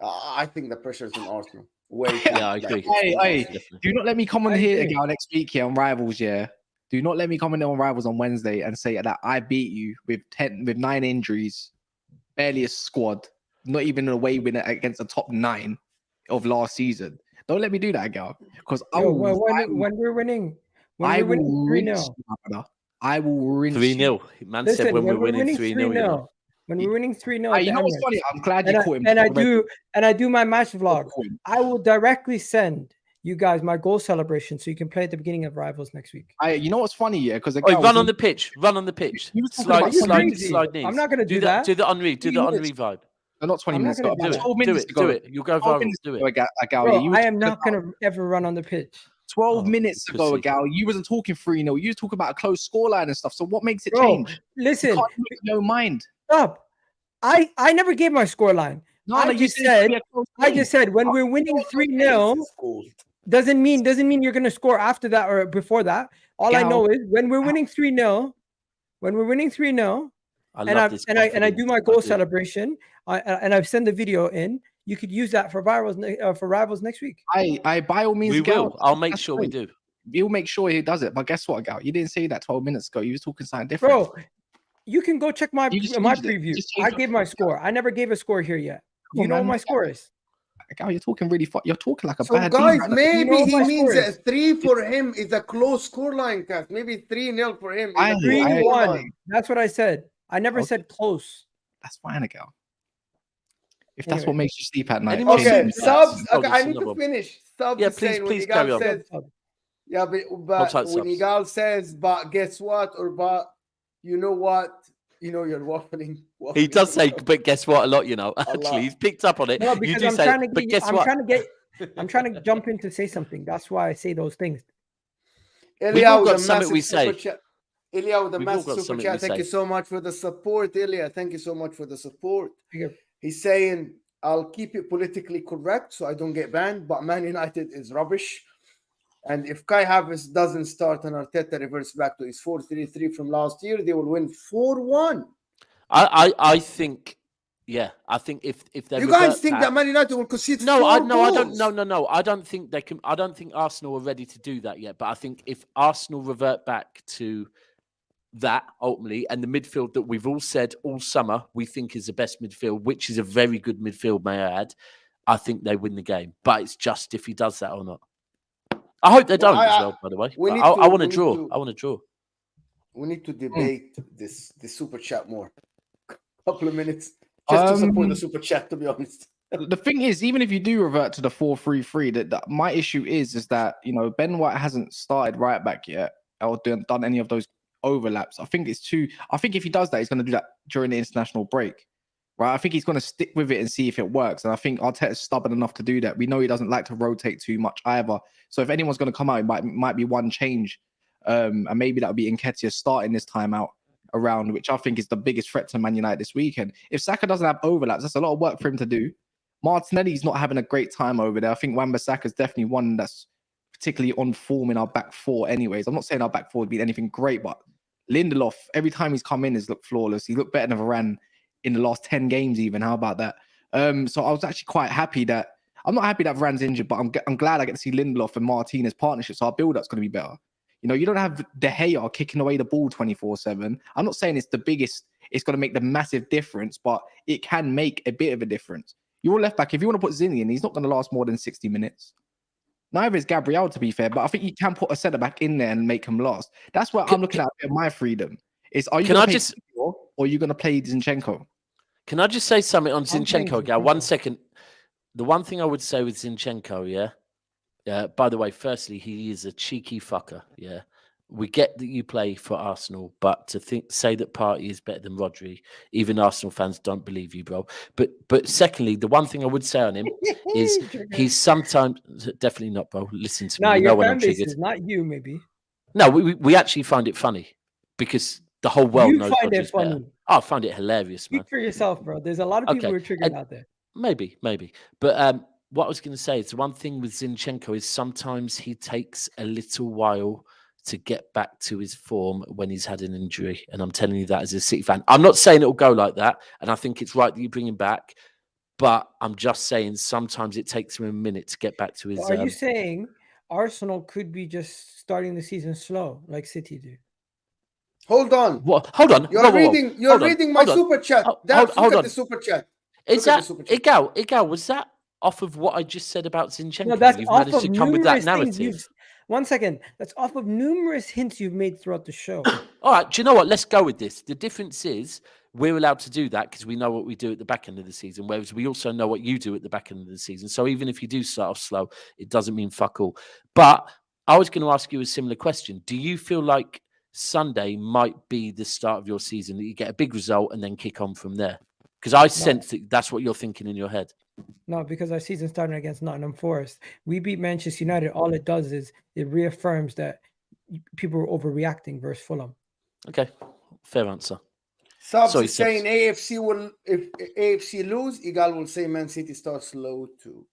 I think the pressure is on Arsenal. Waves. Yeah, I agree. Hey, do not let me come on I here agree. again next week here on Rivals. Yeah, do not let me come on Rivals on Wednesday and say that I beat you with 9 injuries, barely a squad, not even an away winner against the top 9 of last season. Don't let me do that, Gal, because Yo, when we're winning, I when we're winning will 3-0. rinse you, my brother. I will rinse 3-0. Man Listen, said when we're winning 3-0. You know. when we're winning 3-0, You know what's funny? I'm glad you caught him. and I do my match vlog. I will directly send you guys my goal celebration so you can play at the beginning of Rivals next week. You know what's funny, yeah? Because Run on the pitch. Run on the pitch. He was talking about Slide crazy. knees. I'm not gonna do that. Do the Henri. Do the 3 Henri minutes. vibe. No, not 20 I'm not minutes ago. gonna do About it. 12 minutes ago. Do it. You'll go 12 viral. minutes Do ago, it. Agal, Bro, you were I am talking not gonna ever run on the pitch. 12 Oh, minutes ago, pussy. Agal, you wasn't talking 3-0. You was talking about a close scoreline and stuff. So what makes it Bro, change? You listen, can't make no mind. stop. I never gave my scoreline. I you just said it's gonna be said a close I game. just said when we're winning 3-0 doesn't mean you're gonna score after that or before that. All I know is when we're winning 3-0, and I do my goal celebration, and I've sent the video in. You could use that for Rivals next week. I by all means, We Gal, will. I'll make that's sure fine. we do. You'll make sure he does it. But guess what, Gal? You didn't say that 12 minutes ago. You was talking something different. Bro, you can go check my You just my changed it. You preview. just changed I it. gave my score. I never gave a score here yet. Come You on, know what man. my score is. Gal, you're talking really You're talking like a So bad guys, team right now. maybe You know what he my means score is. that 3 for him is a close scoreline, Cass. Maybe 3-0 for him is I a hear- close I- 3-1. That's what I said. I never Okay. said close. That's fine, Gal. If that's Anyway. what makes you sleep at night. Any more change Okay, it. Super subs. Oh, Okay, there's I need to another one. finish. Subs Yeah, is saying when please carry Egal on. says, yeah, but tight, when subs. Egal says, but guess what? Or but you know what? You know you're waffling. He does say, but guess what? A lot, you know. Actually, lot. he's picked up on it. No, You because do I'm say, trying to but get. guess I'm what? trying to jump in to say something. That's why I say those things. Ilya all with got a something massive we super say. chat. Ilya with a We've all massive got super something chat. we Thank say. you so much for the support, Ilya. Thank you so much for the support. Here. He's saying, I'll keep it politically correct so I don't get banned, but Man United is rubbish. And if Kai Havertz doesn't start and Arteta reverts back to his 4-3-3 from last year, they will win 4-1. I think, yeah, I think if they You guys revert think back, that Man United will concede no, 4 I goals? don't. No. I don't think they can. I don't think Arsenal are ready to do that yet. But I think if Arsenal revert back to that ultimately, and the midfield that we've all said all summer we think is the best midfield, which is a very good midfield, may I add, I think they win the game. But it's just if he does that or not. I hope they don't as well. By the way, I want to draw. I want to draw. We need to debate this super chat more. Couple of minutes just to support the super chat. To be honest. The thing is, even if you do revert to the 4-3-3, that my issue is that Ben White hasn't started right back yet or done any of those overlaps. I think if he does that, he's going to do that during the international break, right? I think he's going to stick with it and see if it works. And I think Arteta's stubborn enough to do that. We know he doesn't like to rotate too much either. So if anyone's going to come out, it might be one change, and maybe that'll be Nketiah starting this time out around, which I think is the biggest threat to Man United this weekend. If Saka doesn't have overlaps, that's a lot of work for him to do. Martinelli's not having a great time over there. I think Wan-Bissaka's definitely one that's particularly on form in our back four anyways. I'm not saying our back four would be anything great, but Lindelof, every time he's come in, has looked flawless. He looked better than Varane in the last 10 games even. How about that? So I was actually quite happy that... I'm not happy that Varane's injured, but I'm glad I get to see Lindelof and Martinez partnership, so our build-up's going to be better. You know, you don't have De Gea kicking away the ball 24/7. I'm not saying it's the biggest, it's going to make the massive difference, but it can make a bit of a difference. You're a left back. If you want to put Zinni in, he's not going to last more than 60 minins. Neither is Gabriel, to be fair, but I think you can put a centre back in there and make him last. That's where I'm looking at my freedom. Is are you going to play or are you going to play Zinchenko? Can I just say something on Zinchenko, Gal? 1 second. The one thing I would say with Zinchenko, by the way, firstly, he is a cheeky fucker. Yeah. We get that you play for Arsenal, but to say that Partey is better than Rodri, even Arsenal fans don't believe you, bro. But secondly, the one thing I would say on him is he's sometimes definitely not, bro. Listen to me. No, you your know when fan I'm base triggered. is not you, maybe. No, we actually find it funny because the whole world knows find it Rodri's funny. better. I find it hilarious, man. Speak for yourself, bro. There's a lot of people who are triggered out there. Maybe. But what I was going to say is the one thing with Zinchenko is sometimes he takes a little while to get back to his form when he's had an injury. And I'm telling you that as a City fan. I'm not saying it'll go like that. And I think it's right that you bring him back. But I'm just saying sometimes it takes him a minute to get back to his... Are you saying Arsenal could be just starting the season slow like City do? Hold on. What? Hold on. You're reading my super chat. Look at the super chat. Is that Egal? Was that off of what I just said about Zinchenko? No, that's You've off managed of to come with that numerous narrative. 1 second. That's off of numerous hints you've made throughout the show. All right. Do you know what? Let's go with this. The difference is we're allowed to do that because we know what we do at the back end of the season, whereas we also know what you do at the back end of the season. So even if you do start off slow, it doesn't mean fuck all. But I was going to ask you a similar question. Do you feel like Sunday might be the start of your season, that you get a big result and then kick on from there? Because I sense that that's what you're thinking in your head. No, because our season started against Nottingham Forest. We beat Manchester United. All it does is it reaffirms that people are overreacting versus Fulham. Okay, fair answer. Subs is saying AFC will, if AFC lose, Egal will say Man City starts slow too.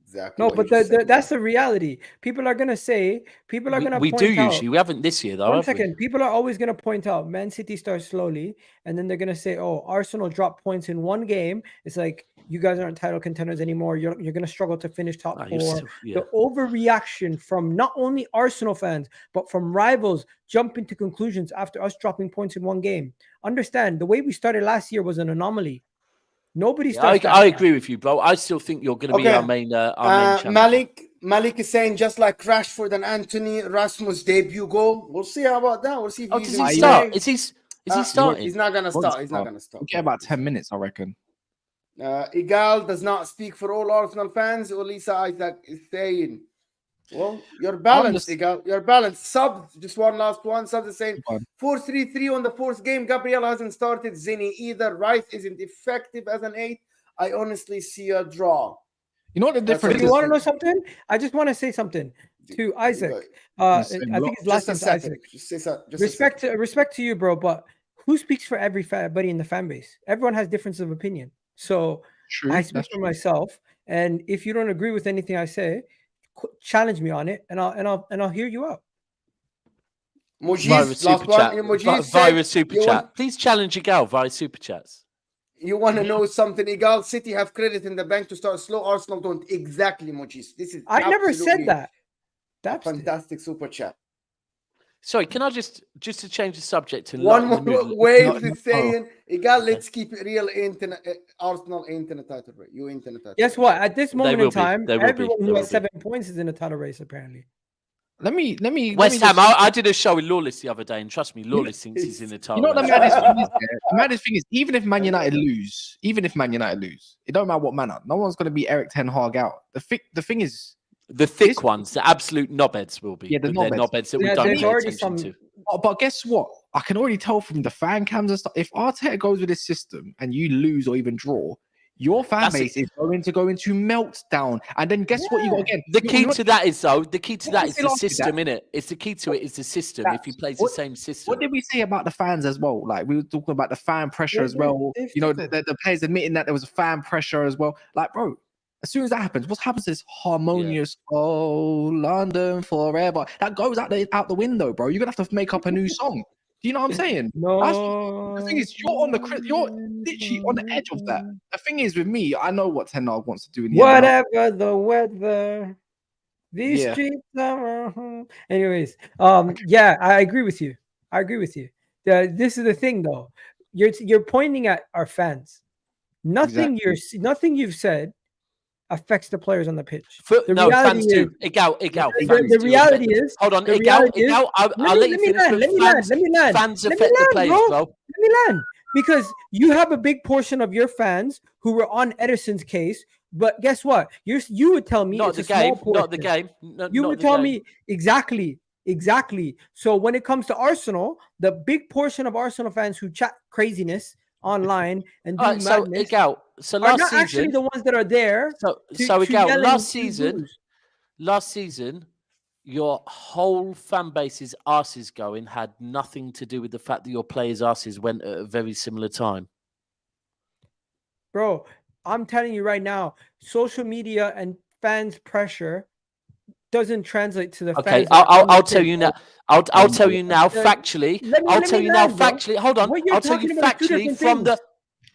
Exactly. No, but that's the reality. People are gonna say. People are gonna. We do usually. We haven't this year though. 1 second. People are always gonna point out Man City starts slowly, and then they're gonna say, "Oh, Arsenal dropped points in one game." It's like you guys aren't title contenders anymore. You're gonna struggle to finish top four. The overreaction from not only Arsenal fans but from rivals jumping to conclusions after us dropping points in one game. Understand the way we started last year was an anomaly. Nobody starts. I agree with you, bro. I still think you're going to be our main challenge. Malik is saying just like Rashford and Anthony Rasmus debut goal. We'll see how about that. We'll see if does he start. Is he starting? He's not gonna start. He's not gonna start. We'll get about 10 minutes, I reckon. Egal does not speak for all Arsenal fans. Olisa Isaac is saying, well, you're balanced, Egal. You're balanced. Sub, just one last one. Sub is saying 4-3-3 on the fourth game. Gabriel hasn't started. Zinni either. Rice isn't effective as an 8. I honestly see a draw. You know what the difference is? You want to know something? I just want to say something to Isaac. I think his last name's Isaac. Respect to you, bro. But who speaks for everybody in the fan base? Everyone has differences of opinion. So I speak for myself. And if you don't agree with anything I say, challenge me on it, and I'll hear you out. Via super chat. Please challenge Egal via super chats. You want to know something? Egal, City have credit in the bank to start slow. Arsenal don't. Exactly, Mojis. This is. I never said that. That's fantastic super chat. Sorry, can I just to change the subject to one more Waves is saying, Egal, let's keep it real. Arsenal ain't in a title race. You ain't in a title race. Guess what? At this moment in time, everyone who has 7 points is in a title race, apparently. Let me. West Ham. I did a show with Lawless the other day, and trust me, Lawless thinks he's in the title. You know what the maddest thing is? The maddest thing is, even if Man United lose, it don't matter what manner. No one's going to be Eric Ten Hag out. The thing is. The thick ones, the absolute knobheads will be. Yeah, the knobheads that we don't pay attention to. But guess what? I can already tell from the fan cams and stuff. If Arteta goes with this system and you lose or even draw, your fan That's base is going to go into meltdown. And then guess what you got again? The key to that is the say last year, system, innit? It's the key to it is the system. If he plays the same system. What did we say about the fans as well? Like we were talking about the fan pressure as well. You know, the players admitting that there was a fan pressure as well. Like, bro, as soon as that happens, what happens is harmonious, oh, London forever. That goes out the window, bro. You're gonna have to make up a new song. Do you know what I'm saying? No. The thing is, you're literally on the edge of that. The thing is with me, I know what Ten Hag wants to do in the Whatever the weather, these streets are. Anyways, yeah, I agree with you. This is the thing, though. You're pointing at our fans. Nothing you've said affects the players on the pitch. Fans do. Egal. The reality is. Hold on, Egal. I'll let you finish. Let me land. Fans affect the players, bro. Let me land. Because you have a big portion of your fans who were on Ederson's case, but guess what? You would tell me not it's the a small game, portion. not the game. You would tell me exactly. So when it comes to Arsenal, the big portion of Arsenal fans who chat craziness online and do madness so Egal. So are last not season, actually the ones that are there. So Egal, last season, your whole fan base's asses going had nothing to do with the fact that your players' asses went at a very similar time. Bro, I'm telling you right now, social media and fans' pressure doesn't translate to the fans. Okay, I'll tell you now. I'll tell you now factually. I'll tell you now factually. Hold on. I'll tell you factually from the.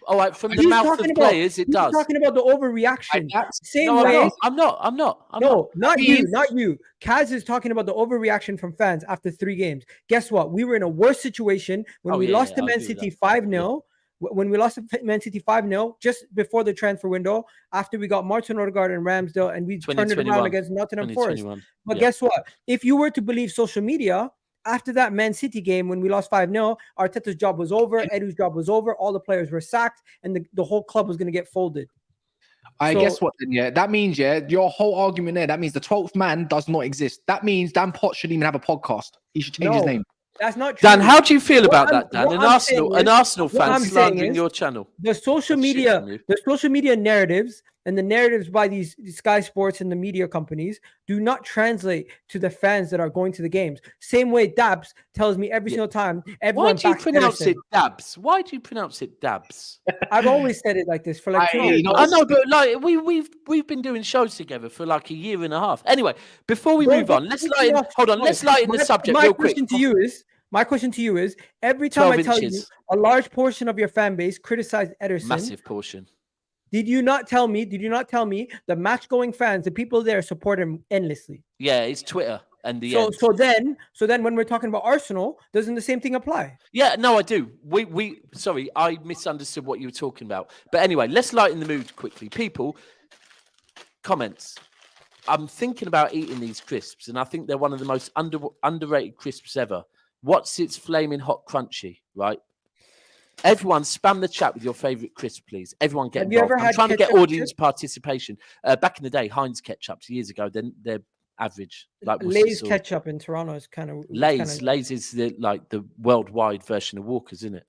All right, from the mouth of players, it does. You're talking about the overreaction. Same way. I'm not. No, not you. Kaz is talking about the overreaction from fans after 3 games. Guess what? We were in a worse situation when we lost to Man City 5-0. When we lost to Man City 5-0, just before the transfer window, after we got Martin Odegaard and Ramsdale, and we turned it around against Nottingham Forest. But guess what? If you were to believe social media, after that Man City game, when we lost 5-0, Arteta's job was over, Edu's job was over, all the players were sacked, and the whole club was going to get folded. I guess what then, that means, your whole argument there, that means the 12th man does not exist. That means Dan Potts shouldn't even have a podcast. He should change his name. That's not true. Dan, how do you feel about that, Dan? An Arsenal fan slandering your channel. The social media narratives and the narratives by these Sky Sports and the media companies do not translate to the fans that are going to the games. Same way Daps tells me every single time. Why do you pronounce it Dabs? Why do you pronounce it Dabs? I've always said it like this for like 2 years. I know, but like we've been doing shows together for like a year and a half. Anyway, before we move on, let's lighten the subject real quick. My question to you is, every time I tell you a large portion of your fan base criticized Ederson, massive portion. Did you not tell me the match-going fans, the people there support him endlessly? Yeah, it's Twitter and the end. So then when we're talking about Arsenal, doesn't the same thing apply? Yeah, no, I do. Sorry, I misunderstood what you were talking about. But anyway, let's lighten the mood quickly. People, comments. I'm thinking about eating these crisps, and I think they're one of the most underrated crisps ever. What's its flaming hot crunchy, right? Everyone, spam the chat with your favorite crisp, please. Everyone get involved. I'm trying to get audience participation. Back in the day, Heinz ketchups years ago, then they're average. Like Lay's ketchup in Toronto is kind of Lay's is the worldwide version of Walker's, isn't it?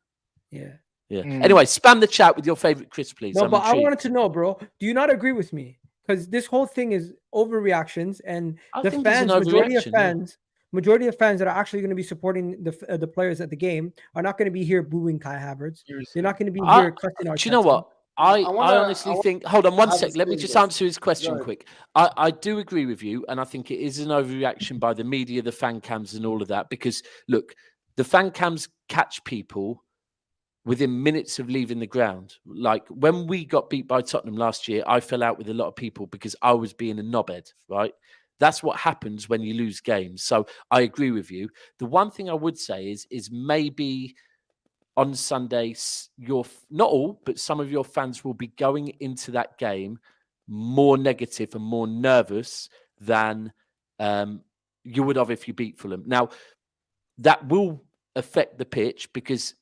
Yeah. Anyway, spam the chat with your favorite crisp, please. No, but I wanted to know, bro. Do you not agree with me? Because this whole thing is overreactions, and majority of fans that are actually going to be supporting the players at the game are not going to be here booing Kai Havertz. They're not going to be here cussing Arteta. Do you know what? I honestly think... Hold on one sec. Let me just answer his question quick. I do agree with you, and I think it is an overreaction by the media, the fan cams and all of that, because, look, the fan cams catch people within minutes of leaving the ground. Like, when we got beat by Tottenham last year, I fell out with a lot of people because I was being a knobhead, right? That's what happens when you lose games. So I agree with you. The one thing I would say is maybe on Sunday, not all, but some of your fans will be going into that game more negative and more nervous than you would have if you beat Fulham. Now, that will affect the pitch, because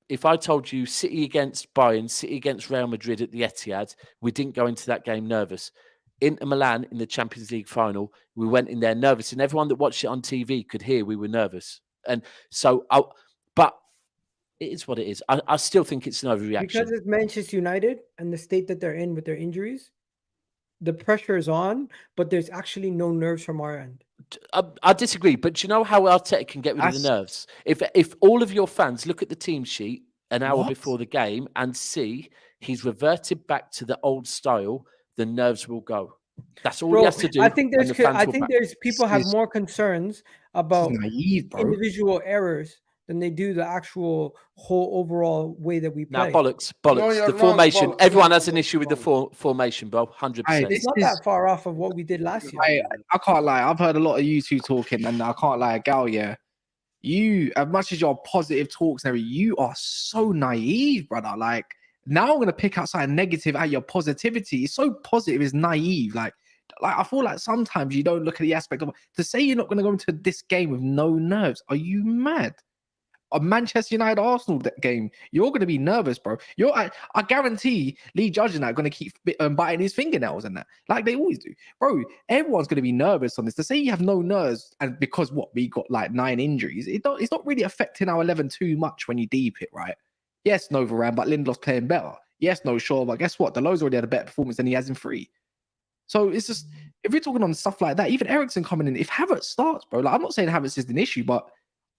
if I told you City against Bayern, City against Real Madrid at the Etihad, we didn't go into that game nervous. Inter Milan in the Champions League final, we went in there nervous, and everyone that watched it on TV could hear we were nervous. And so, but It is what it is. I still think it's an overreaction. Because it's Manchester United and the state that they're in with their injuries, the pressure is on, but there's actually no nerves from our end. I disagree, but do you know how Arteta can get rid of the nerves? If all of your fans look at the team sheet an hour before the game and see he's reverted back to the old style, the nerves will go. That's all he has to do. I think there's people have more concerns about individual errors than they do the actual whole overall way that we play. Now, bollocks. The formation. Everyone has an issue with the formation, bro. 100%. It's not that far off of what we did last year. I can't lie. I've heard a lot of you two talking, and I can't lie, Gal. Yeah, you, as much as your positive talks, you are so naive, brother. Like, now I'm gonna pick out something negative out of your positivity. It's so positive, it's naive. Like I feel like sometimes you don't look at the aspect of to say you're not gonna go into this game with no nerves. Are you mad? A Manchester United Arsenal game, you're going to be nervous, bro. I guarantee Lee Judge and that are going to keep biting his fingernails and that, like they always do, bro. Everyone's going to be nervous on this. To say you have no nerves, and because we got like 9 injuries, it's not really affecting our 11 too much when you deep it, right? Yes, no Varane, but Lindelof's playing better. Yes, no Shaw, but guess what? Delo's already had a better performance than he has in 3. So it's just, if we're talking on stuff like that, even Eriksen coming in, if Havertz starts, bro, like I'm not saying Havertz is an issue, but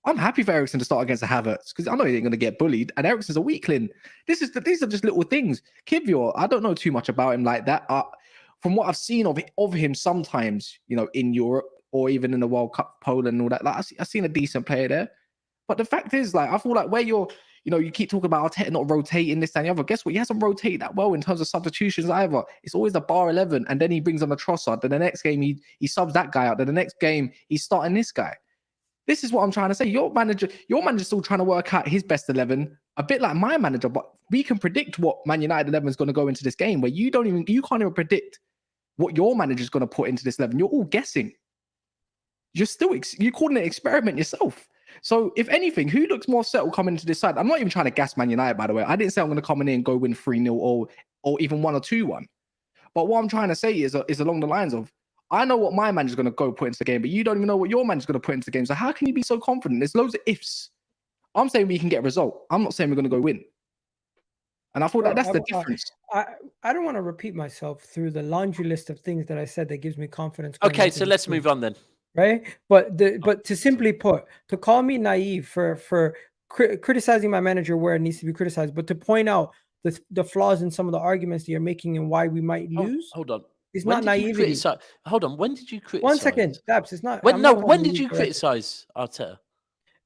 I'm happy for Eriksen to start against the Havertz because I know he ain't going to get bullied. And Eriksen's a weakling. These are just little things. Kivior, I don't know too much about him like that. From what I've seen of him sometimes, in Europe or even in the World Cup, Poland and all that, like I've seen a decent player there. But the fact is, like, I feel like where you keep talking about Arteta not rotating this and the other. Guess what? He hasn't rotated that well in terms of substitutions either. It's always the bar 11, and then he brings on the Trossard. Then the next game he subs that guy out. Then the next game he's starting this guy. This is what I'm trying to say. Your manager's still trying to work out his best 11, a bit like my manager. But we can predict what Man United 11 is going to go into this game. Where you can't even predict what your manager's going to put into this 11. You're all guessing. You're calling it an experiment yourself. So if anything, who looks more settled coming into this side? I'm not even trying to gas Man United, by the way. I didn't say I'm going to come in and go win 3-0 or even 1 or 2-1. But what I'm trying to say is along the lines of, I know what my manager's going to go put into the game, but you don't even know what your manager's going to put into the game. So how can you be so confident? There's loads of ifs. I'm saying we can get a result. I'm not saying we're going to go win. And I thought that's the difference. I don't want to repeat myself through the laundry list of things that I said that gives me confidence. Okay, so let's move on then. Right? But to simply put, to call me naive for criticizing my manager where it needs to be criticized, but to point out the flaws in some of the arguments that you're making and why we might lose. Hold on. It's not naivety. Hold on. When did you criticize? 1 second, Daps. It's not. When did you criticize Arteta?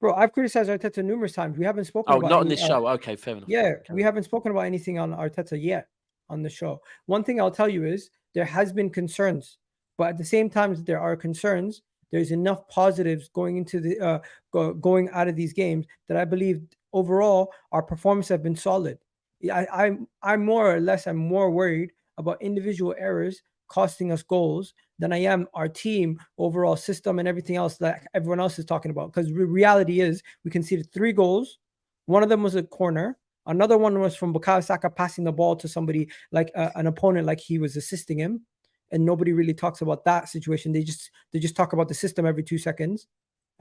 Bro, I've criticized Arteta numerous times. We haven't spoken about not on this show. Okay, fair enough. Yeah, we haven't spoken about anything on Arteta yet on the show. One thing I'll tell you is there has been concerns, but at the same time that there are concerns, there's enough positives going into the going out of these games that I believe overall our performance have been solid. I'm more worried about individual errors costing us goals than I am our team overall system and everything else that everyone else is talking about. Because the reality is we conceded 3 goals. One of them was a corner. Another one was from Bukayo Saka passing the ball to somebody like an opponent, like he was assisting him. And nobody really talks about that situation. They just talk about the system every 2 seconds.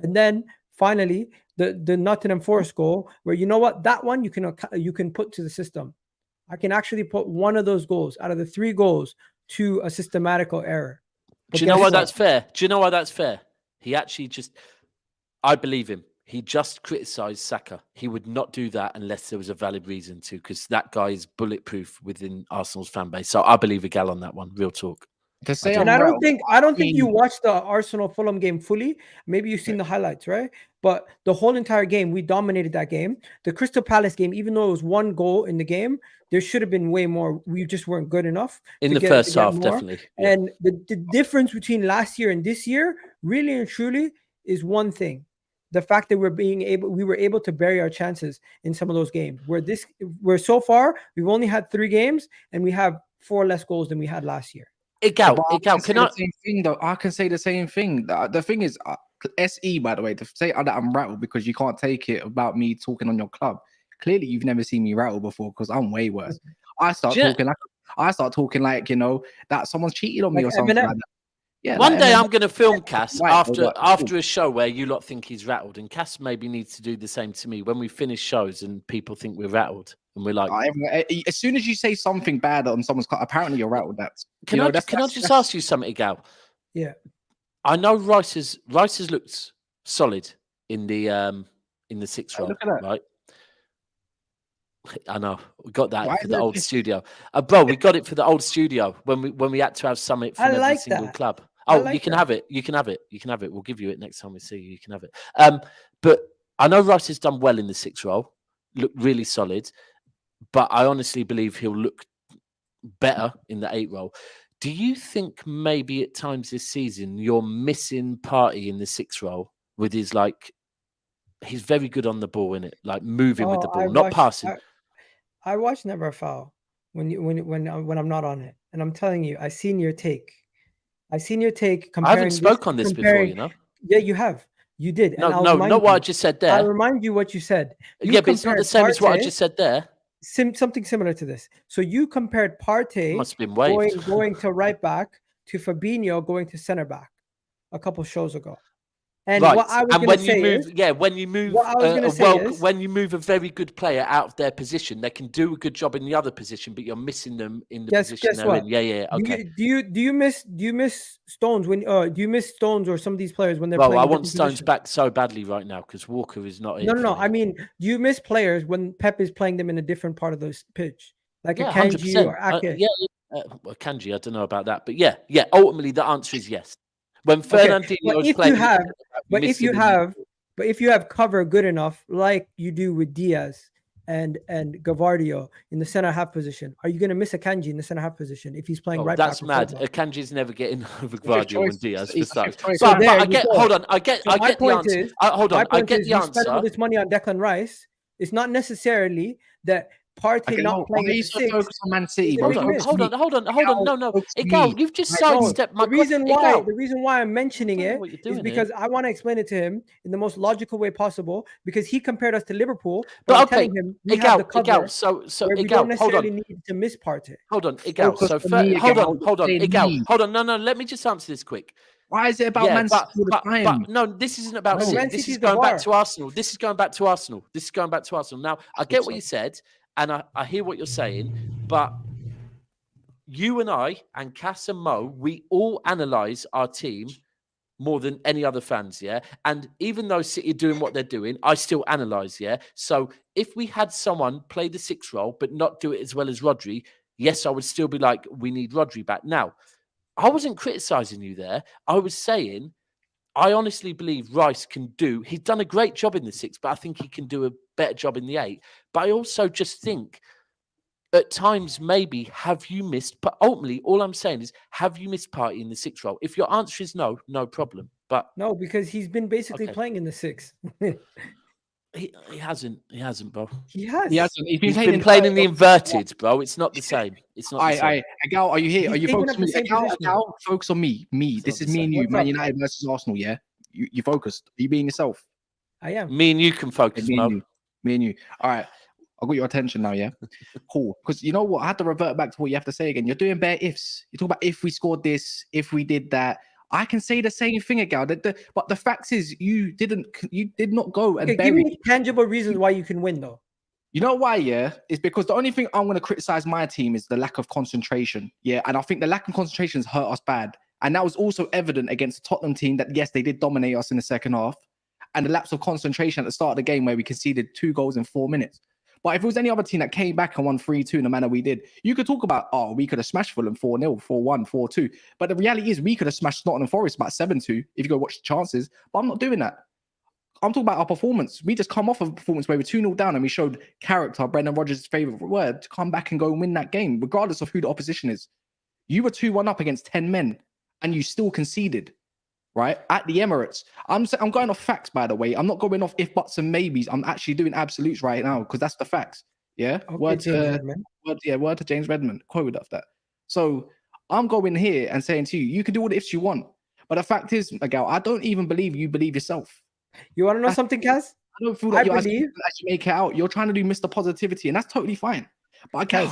And then finally, the Nottingham Forest goal, where you know what, that one you can put to the system. I can actually put one of those goals out of the 3 goals to a systematical error. Do you know why that's fair? He actually I believe him. He just criticised Saka. He would not do that unless there was a valid reason to, because that guy is bulletproof within Arsenal's fan base. So I believe Egal on that one. Real talk. And I don't think you watched the Arsenal Fulham game fully. Maybe you've seen the highlights, right? But the whole entire game, we dominated that game. The Crystal Palace game, even though it was 1 goal in the game, there should have been way more. We just weren't good enough in the first half, definitely. Yeah. And the difference between last year and this year, really and truly, is one thing: the fact that we were able to bury our chances in some of those games. Where so far we've only had 3 games and we have 4 less goals than we had last year. Egal, I can say the same thing. The thing is, SE, by the way, to say that I'm rattled because you can't take it about me talking on your club. Clearly, you've never seen me rattle before because I'm way worse. I start talking like that someone's cheated on me or something like that. Yeah, One like, day and I'm going to film Cass Right, after a show where you lot think he's rattled, and Cass maybe needs to do the same to me when we finish shows and people think we're rattled, and we're like, as soon as you say something bad on someone's car, apparently you're rattled. Can I just ask you something, Egal? Yeah. I know Rice has looked solid in the sixth roll, look at that. right? I know we got that Why for is the it old just- studio, bro. We got it for the old studio when we had to have something from I every like single that. club. I Oh, like you can that. have it. You can have it. You can have it. We'll give you it next time we see you. You can have it. But I know Rice has done well in the sixth role, looked really solid. But I honestly believe he'll look better in the 8 role. Do you think maybe at times this season you're missing Partey in the 6 role with his he's very good on the ball, in it, like moving with the ball, not passing. I watch Never Foul when I'm not on it, and I'm telling you, I seen your take. I haven't spoke on this before, you know. Yeah, you have. You did. No, and not what I just said there. I'll remind you what you said. Yeah, but it's not the same as what I just said there. Something similar to this. So you compared Partey Must have been waived. going to right back to Fabinho going to center back a couple shows ago. And right. what I was going to say is, when you move, when you move a very good player out of their position, they can do a good job in the other position, but you're missing them in the position they're in. Yeah, okay. Do you miss Stones when do you miss Stones or some of these players when they're playing? I want Stones back so badly right now because Walker is not. No. I mean, do you miss players when Pep is playing them in a different part of the pitch, like a Kanji 100%. or Ake? Kanji, I don't know about that, but yeah. Ultimately, the answer is yes. When Fernandinho is playing, but if you have cover good enough, like you do with Diaz and Gavardio in the center half position, are you going to miss a Kanji in the center half position if he's playing right back? That's mad. Kanji's never getting over Gavardio and Diaz for stuff. I get the answer. Hold on, I get the answer. You spend all this money on Declan Rice. It's not necessarily that Partey not playing at 6. Focus on Man City. Hold on. No. Egal, you've just sidestepped my question. The reason why I'm mentioning it is because I want to explain it to him in the most logical way possible, because he compared us to Liverpool. But I'm telling him we have the cover. So we don't necessarily need to miss Partey. Hold on, Egal. So hold on, Egal. No. Let me just answer this quick. Why is it about Man City all the time? But no, this isn't about City. This is going back to Arsenal. This is going back to Arsenal. Now, I get what you said. And I hear what you're saying, but you and I and Cass and Mo, we all analyse our team more than any other fans, yeah? And even though City are doing what they're doing, I still analyse, yeah? So if we had someone play the 6 role but not do it as well as Rodri, yes, I would still be like, we need Rodri back. Now, I wasn't criticising you there. I was saying, I honestly believe Rice he's done a great job in the 6, but I think he can do a better job in the 8. But I also just think at times maybe have you missed, but ultimately all I'm saying is, have you missed Partey in the 6 role? If your answer is no problem. But no, because he's been basically playing in the 6. He hasn't, bro. He has. He hasn't. He's been playing in the inverted, bro. It's not the same. It's not the same. Egal, are you here? Are you focused on me? Egal, focus on me. This is me and you. Man United versus Arsenal, yeah? You focused. Are you being yourself? I am. Me and you can focus, me and you. All right. I got your attention now, yeah? Cool. Because you know what? I had to revert back to what you have to say again. You're doing bare ifs. You talk about if we scored this, if we did that. I can say the same thing, Egal. But the fact is, you did not go and bury. Give me tangible reasons why you can win, though. You know why, yeah? It's because the only thing I'm going to criticize my team is the lack of concentration, yeah? And I think the lack of concentration has hurt us bad. And that was also evident against the Tottenham team that, yes, they did dominate us in the second half. And the lapse of concentration at the start of the game where we conceded 2 goals in 4 minutes. But if it was any other team that came back and won 3-2 in the manner we did, you could talk about, we could have smashed Fulham 4-0, 4-1, 4-2. But the reality is we could have smashed Nottingham Forest about 7-2 if you go watch the chances. But I'm not doing that. I'm talking about our performance. We just come off of a performance where we're 2-0 down and we showed character, Brendan Rodgers' favourite word, to come back and go and win that game, regardless of who the opposition is. You were 2-1 up against 10 men and you still conceded. Right at the Emirates. I'm going off facts, by the way. I'm not going off if, buts, and maybes. I'm actually doing absolutes right now because that's the facts. Yeah. Okay, word to James Redmond. Quoted off that. So I'm going here and saying to you, you can do all the ifs you want, but the fact is, Egal, I don't even believe you believe yourself. You want to know something, Kaz? I don't feel like you actually make it out. You're trying to do Mr. Positivity, and that's totally fine. But okay,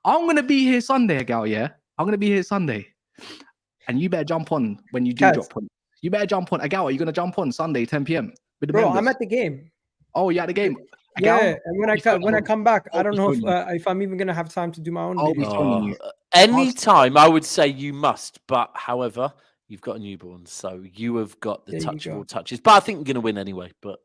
I'm gonna be here Sunday, Egal. Yeah, I'm gonna be here Sunday. And you better jump on when you do Kaz. drop points. You better jump on. Agal, are you going to jump on Sunday, 10 p.m. with the Bro, members? I'm at the game. Oh, you're at the game. Yeah, Agal? and when I come back, I don't know if I'm even gonna have time to do my own I'll be videos. phoning you. Any time, I would say you must. But however, you've got a newborn, so you have got the There you touch of go. all touches. But I think you're going to win anyway. But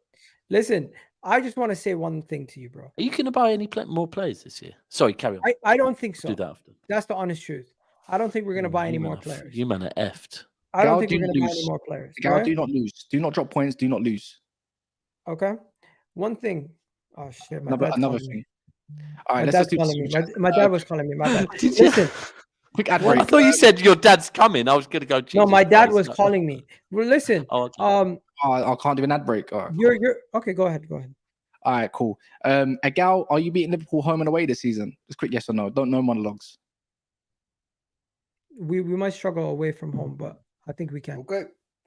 Listen, I just want to say one thing to you, bro. are you going to buy any more players this year? Sorry, carry on. I don't think so. Do that after. That's the honest truth. I don't think we're gonna buy any You more man are- players. You man are effed. I don't Gal, think do we're gonna buy lose. any more players. Agal, right? do not lose. Do not drop points. Do not lose. Okay. One thing. Oh shit, my dad's Another calling me. thing. All right, My let's dad's just do calling me. this. My dad was calling me. My bad. Did you? Listen, Quick ad What? break. I thought you said your dad's coming. I was going to go. no, Jesus my dad Christ, was no. calling me. Well, listen. Oh, okay. I can't do an ad break. All right, You're okay. Go ahead. Go ahead. All right, cool. Agal, are you beating Liverpool home and away this season? Just quick yes or no. Don't know monologues. We might struggle away from home, but I think we can. Okay,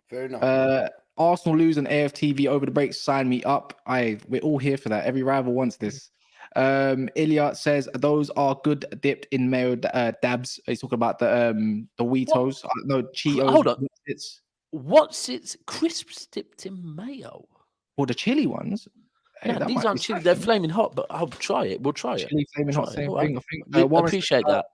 fair enough. Arsenal lose an AFTV over the break. Sign me up. We're all here for that. Every rival wants this. Ilya says those are good dipped in mayo dabs. He's talking about the Weetos. No, Cheetos. Hold on. It's What's its crisps dipped in mayo? or the chili ones. Hey, No, that these might aren't be chili. They're smashing. flaming hot, but I'll try it. We'll try it. Chili flaming hot. Try it. Same All thing. right. I think. Warren Appreciate says, that.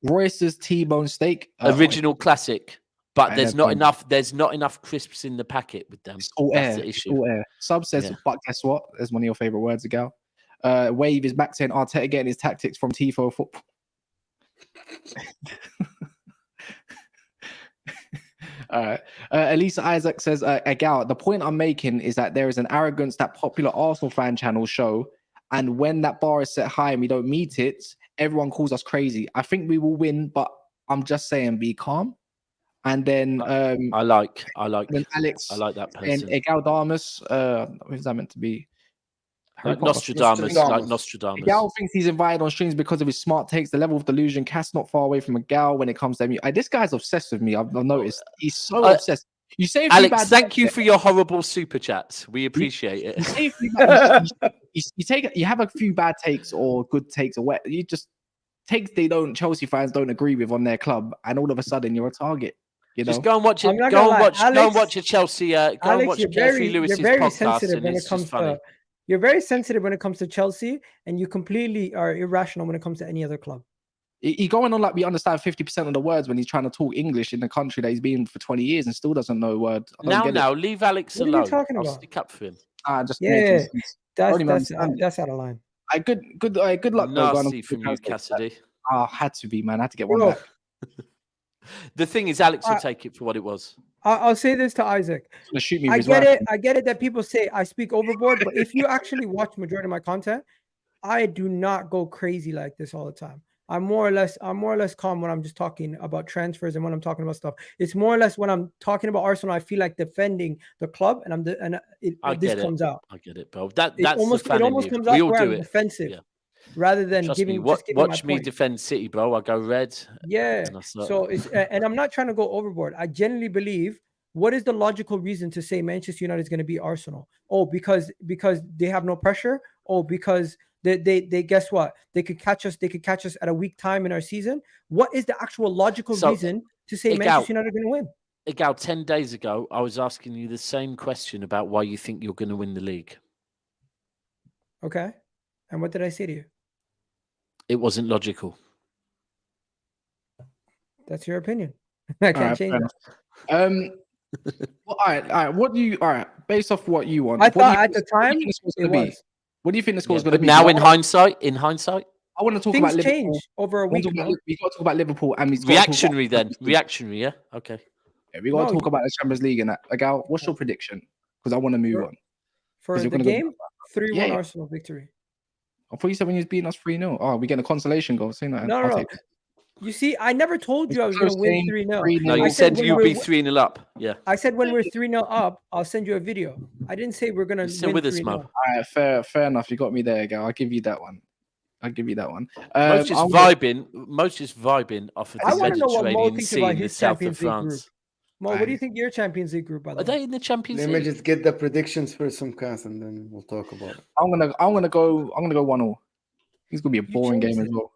Royce's T-bone steak. Original classic, but I there's know, not enough. There's not enough crisps in the packet with them. It's all That's air. the It's issue. all air. Sub says, Yeah. but guess what? There's one of your favorite words, Agal. Wave is back saying Arteta getting his tactics from Tifo football. All right. Elisa Isaac says, Agal, the point I'm making is that there is an arrogance that popular Arsenal fan channels show. And when that bar is set high and we don't meet it, everyone calls us crazy. I think we will win, but I'm just saying be calm. And then I like then Alex I like that and person. Egal Damus, who's that meant to be? Harry Like Potter. Nostradamus, like Nostradamus. Gal thinks he's invited on streams because of his smart takes. The level of delusion cast not far away from a gal when it comes to me. This guy's obsessed with me. I've noticed. He's so obsessed. You say a few Alex, bad thank you for your horrible super chats. We appreciate You it. say a few bad, you have a few bad takes or good takes or what you just takes Chelsea fans don't agree with on their club, and all of a sudden you're a target. You know, Just go and watch it. I'm not Go gonna and lie, watch. Go and Alex- watch a Chelsea. Go and Alex, watch you're Jeffrey Lewis's very podcast, sensitive and when it's it comes just funny. to. You're very sensitive when it comes to Chelsea, and you completely are irrational when it comes to any other club. He going on like we understand 50% of the words when he's trying to talk English in the country that he's been for 20 years and still doesn't know a word. I don't get it. Leave Alex What are you alone. talking I'll about? stick up for him. Just Yeah, making sense. Only man that's understand it. that's out of line. Good luck though. Going Nasty on from you, Cassidy. had to be, man. I had to get one Bro, back. The thing is, Alex will take it for what it was. I'll say this to Isaac. He's gonna shoot me. I with his get rifle. it. I get it that people say I speak overboard, but if you actually watch majority of my content, I do not go crazy like this all the time. I'm more or less calm when I'm just talking about transfers and when I'm talking about stuff. It's more or less when I'm talking about Arsenal, I feel like defending the club, and this comes out. I get it, bro. That's It almost the fan in almost you. comes We out all where do I'm it. defensive, Yeah. rather than Trust giving. me. Just giving Watch my me point. defend City, bro. I go red. Yeah. And So it's and I'm not trying to go overboard. I genuinely believe. What is the logical reason to say Manchester United is going to beat Arsenal? Oh, because they have no pressure. Oh, because they guess what? They could catch us. They could catch us at a weak time in our season. What is the actual logical reason to say Manchester United are going to win? Egal, 10 days ago, I was asking you the same question about why you think you're going to win the league. Okay. And what did I say to you? It wasn't logical. That's your opinion. I can't change that. Well, all right. What do you? All right. Based off what you want, I thought at the time it was. What do you think the score is going But to be? now, in hindsight, I want to talk Things about Liverpool. change over a week. We got to talk about Liverpool and reactionary then. Reactionary, yeah. Okay. Yeah, we got to talk about the Champions League and that. Agal, what's your prediction? Because I want to move on. For the game, 3-1 Arsenal victory. I thought you said when you was beating us 3-0. Oh, we getting a consolation goal. Saying that. No. You see, I never told you I was going to win 3-0. No, you said you'd be 3-0 up. Yeah. I said when we're 3-0 up, I'll send you a video. I didn't say we're going to win with us, 3-0. Mo. All right, fair enough. You got me there, Agal. I'll give you that one. Most just vibing off of I the want to know what Mo Mediterranean thinks Sea about in the his south of Champions League group. France. Mo, what do you think your Champions League group, by the Are way? they in the Champions Let me League? just get the predictions for some cast and then we'll talk about it. I'm gonna go 1-0. It's gonna be a boring game as well.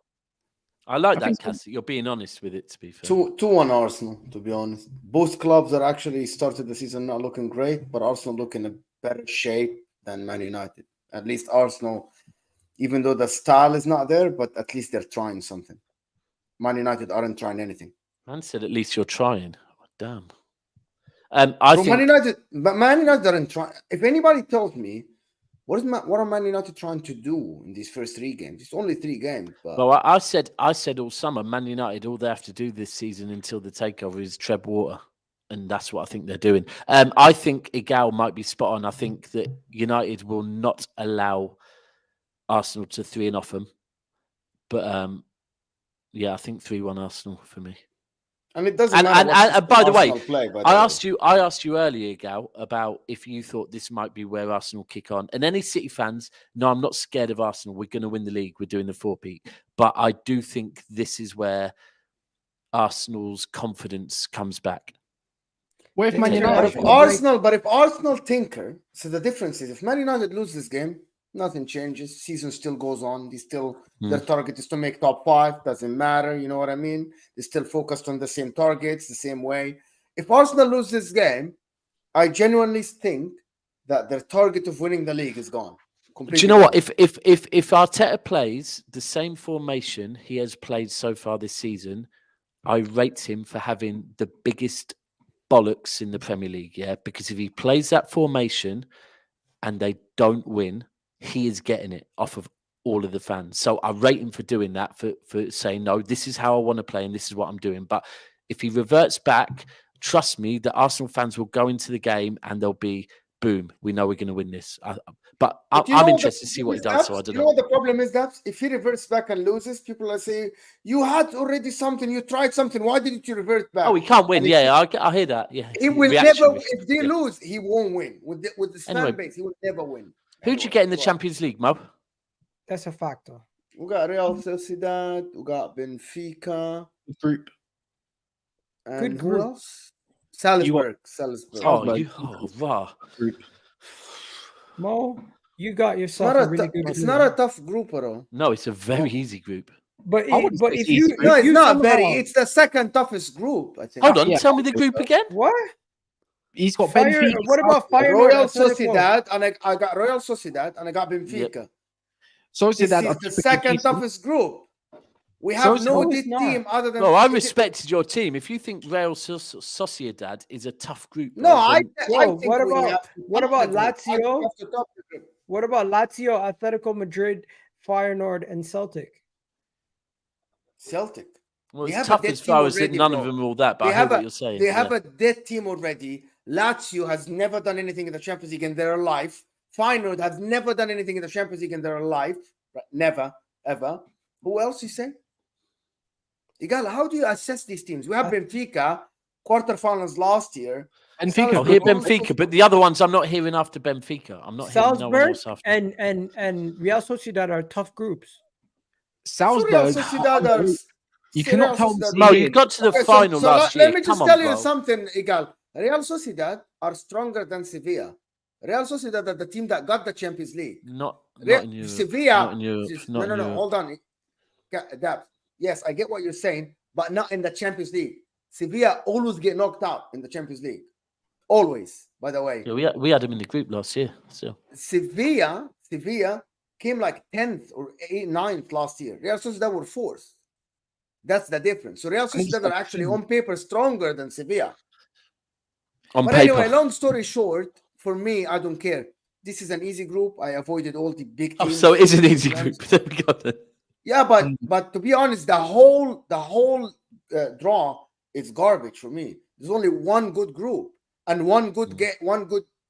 I like I that, think- Cass. You're being honest with it. To be fair, 2-1 Arsenal, to be honest. Both clubs are actually started the season not looking great, but Arsenal look in a better shape than Man United. At least Arsenal, even though the style is not there, but at least they're trying something. Man United aren't trying anything. Man said at least you're trying. Oh, damn. I Bro, think Man United aren't trying. If anybody tells me what are Man United trying to do in these first 3 games, it's only 3 games. But Well, I said all summer, Man United, all they have to do this season until the takeover is tread water. And that's what I think they're doing. I think Egal might be spot on. I think that United will not allow Arsenal to 3-0 off them. But yeah, I think 3-1 Arsenal for me. and it doesn't And- matter. and- what and system by the way, Arsenal play, by the I way. asked you earlier, Gal, about if you thought this might be where Arsenal kick on. And any City fans, no, I'm not scared of Arsenal. We're going to win the league. We're doing the 4-peat. But I do think this is where Arsenal's confidence comes back. What if Man But United? But if Arsenal tinker, so the difference is if Man United lose this game, nothing changes. Season still goes on. Their target is to make top 5. Doesn't matter. You know what I mean? They're still focused on the same targets, the same way. If Arsenal lose this game, I genuinely think that their target of winning the league is gone. Do you know what? If Arteta plays the same formation he has played so far this season, I rate him for having the biggest bollocks in the Premier League. Yeah, because if he plays that formation and they don't win, he is getting it off of all of the fans. So I rate him for doing that, for saying, no, this is how I want to play and this is what I'm doing. But if he reverts back, trust me, the Arsenal fans will go into the game and they'll be, boom, we know we're going to win this. But I'm interested to see what he does. So I don't know. You know what the problem is, that if he reverts back and loses, people are saying, you had already something, you tried something, why didn't you revert back? Oh, he can't win. And Yeah, I hear that. Yeah, he will never, if they lose, he won't win. With this Anyway, fan base, he will never win. Who'd you get in the Champions League, Mo? That's a factor. We got Real Sociedad, we got Benfica, Group. and Good who group. else? Salzburg. Rah. Group. Mo, you got It's yourself not a really good it's group. not a tough group, bro. No, it's a very easy group. But I wouldn't say if it's you easy. No, if it's you not somehow- very. It's the second toughest group, I think. Hold on, Yeah. tell me the group again. What? He's got Fire, Benfica. what about Fire? Royal Sociedad, and I got Royal Sociedad, and I got Benfica. So This that is the second toughest group. We have So- no No, D it's not. team other than. No, I respected your team. If you think Real Sociedad is a tough group, No, bro, then- I Whoa, think what we about- have to what top about the group. I think Lazio? we have to top the group. What about Lazio, Atletico Madrid, Feyenoord, and Celtic? Celtic. well, they it's have a tough dead as far team as already, none bro. of them are all that. But They I hear have what a- you're saying. They have yeah. a dead team already. Lazio has never done anything in the Champions League in their life. Feyenoord has never done anything in the Champions League in their life. Never, ever. Who else you say? Egal, how do you assess these teams? We have Benfica, quarterfinals last year. Benfica. I'll hear Benfica, but the other ones I'm not hearing after Benfica. I'm not hearing no one Salzburg else after. and Real Sociedad are tough groups. So Real Salzburg. Sociedad are- You so cannot Real tell me. Sociedad- Mo, you got to the Okay, final last year. Let me just Come tell on, you bro. something, Egal. Real Sociedad are stronger than Sevilla. Real Sociedad are the team that got the Champions League. Not in Europe. Sevilla. Not in Europe. Not in No. Europe. Hold on. Daps. Yes, I get what you're saying, but not in the Champions League. Sevilla always get knocked out in the Champions League. Always, by the way. Yeah, we had them in the group last year. So Sevilla came like 10th or 9th last year. Real Sociedad were 4th. That's the difference. So Real Sociedad are actually on paper stronger than Sevilla. on But paper. anyway, long story short, for me, I don't care. This is an easy group. I avoided all the big Oh, teams. so it is an easy group. There we go then. Yeah, but to be honest, the whole draw is garbage for me. There's only one good group and one good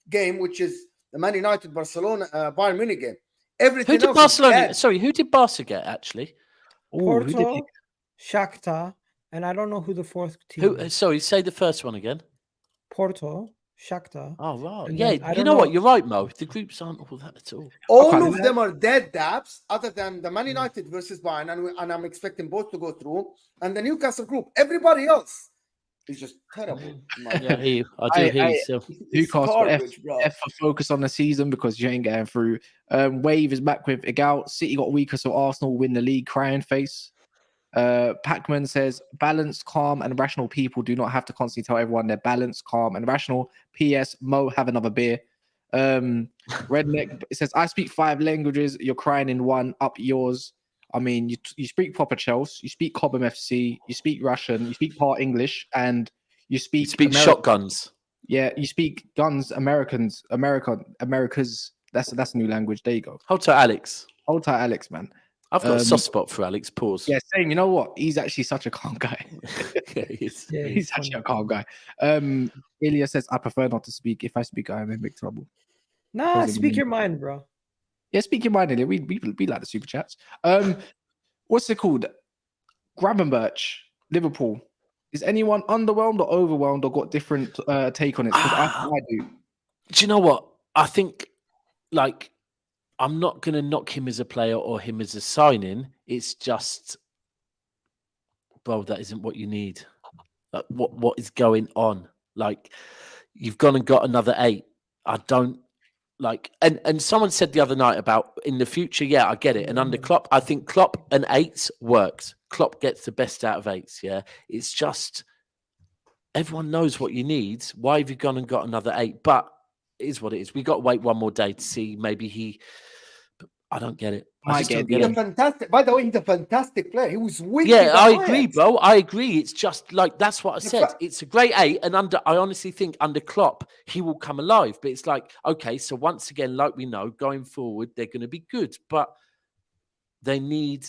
game, which is the Man United Barcelona Bayern Munich game. Everything Who did else is Barcelona? dead. Sorry, who did Barca get actually? Ooh, who did Porto, he- Shakhtar, and I don't know who the fourth team Who? is. Sorry, say the first one again. Porto, Shakhtar. Oh right, And yeah. then I You don't know what? know- You're right, Mo. The groups aren't all that at all. All Okay, of then- them are dead Daps, other than the Man United versus Bayern, and I'm expecting both to go through, and the Newcastle group. Everybody else is just terrible. in my Yeah, I hear you. I do I- hear you. I- So It's Newcastle garbage, bro. F for focus on the season because you ain't getting through. Wave is back with Egal. City got weaker, so Arsenal win the league. Crying face. Pacman says, balanced, calm, and rational people do not have to constantly tell everyone they're balanced, calm, and rational. P.S. Mo, have another beer. Redneck, it says, I speak 5 languages. You're crying in one. Up yours. I mean, you speak proper Chelsea. You speak Cobham FC. You speak Russian. You speak part English, and you speak shotguns. Yeah, you speak guns. Americans. America's. That's a new language. There you go. Hold tight, Alex. Hold tight, Alex, man. I've got a soft spot for Alex. Pause. Yeah, same. You know what? He's actually such a calm guy. Yeah, he is. Yeah, He's actually a calm guy. Ilya says, I prefer not to speak. If I speak, I am in big trouble. Nah, speak your mind, bro. Yeah, speak your mind, Ilya. We like the super chats. What's it called? Gravenberch, Liverpool. Is anyone underwhelmed or overwhelmed or got different take on it? Because I do. Do you know what? I think, like, I'm not going to knock him as a player or him as a signing. It's just, bro, that isn't what you need. Like, what is going on? Like, you've gone and got another 8. I don't like. And someone said the other night about in the future. Yeah, I get it. And under Klopp, I think Klopp and 8s works. Klopp gets the best out of 8s. Yeah, it's just everyone knows what you need. Why have you gone and got another 8? But it is what it is. We got to wait one more day to see. Maybe he. I don't get it. I just don't get He's it. a fantastic. By the way, he's a fantastic player. He was wicked. Yeah, I agree, bro. I agree. It's just like that's what I said. fact- It's a great 8, and I honestly think under Klopp he will come alive. But it's like, okay, so once again, like we know, going forward they're going to be good, but they need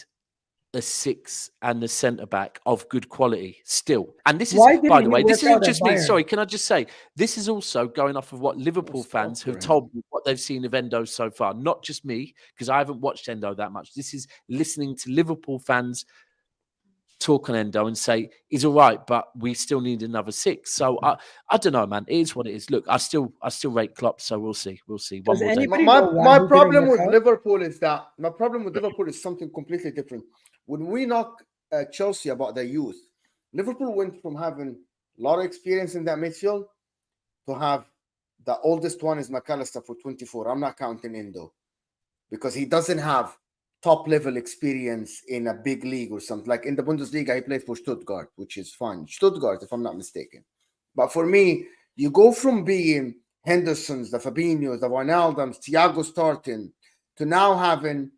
a 6 and a centre back of good quality still. And this is, by the way, this isn't just me. Sorry, can I just say this is also going off of what Liverpool fans have told me what they've seen of Endo so far. Not just me, because I haven't watched Endo that much. This is listening to Liverpool fans talk on Endo and say he's all right, but we still need another 6. So I don't know, man. It is what it is. Look, I still rate Klopp, so we'll see. One more day. My problem with Liverpool is that Liverpool is something completely different. When we knock Chelsea about their youth, Liverpool went from having a lot of experience in that midfield to have the oldest one is McAllister for 24. I'm not counting Endo because he doesn't have top level experience in a big league or something. Like in the Bundesliga, he played for Stuttgart, which is fine. Stuttgart, if I'm not mistaken. But for me, you go from being Henderson's, the Fabinho's, the Wijnaldum's, Thiago starting to now having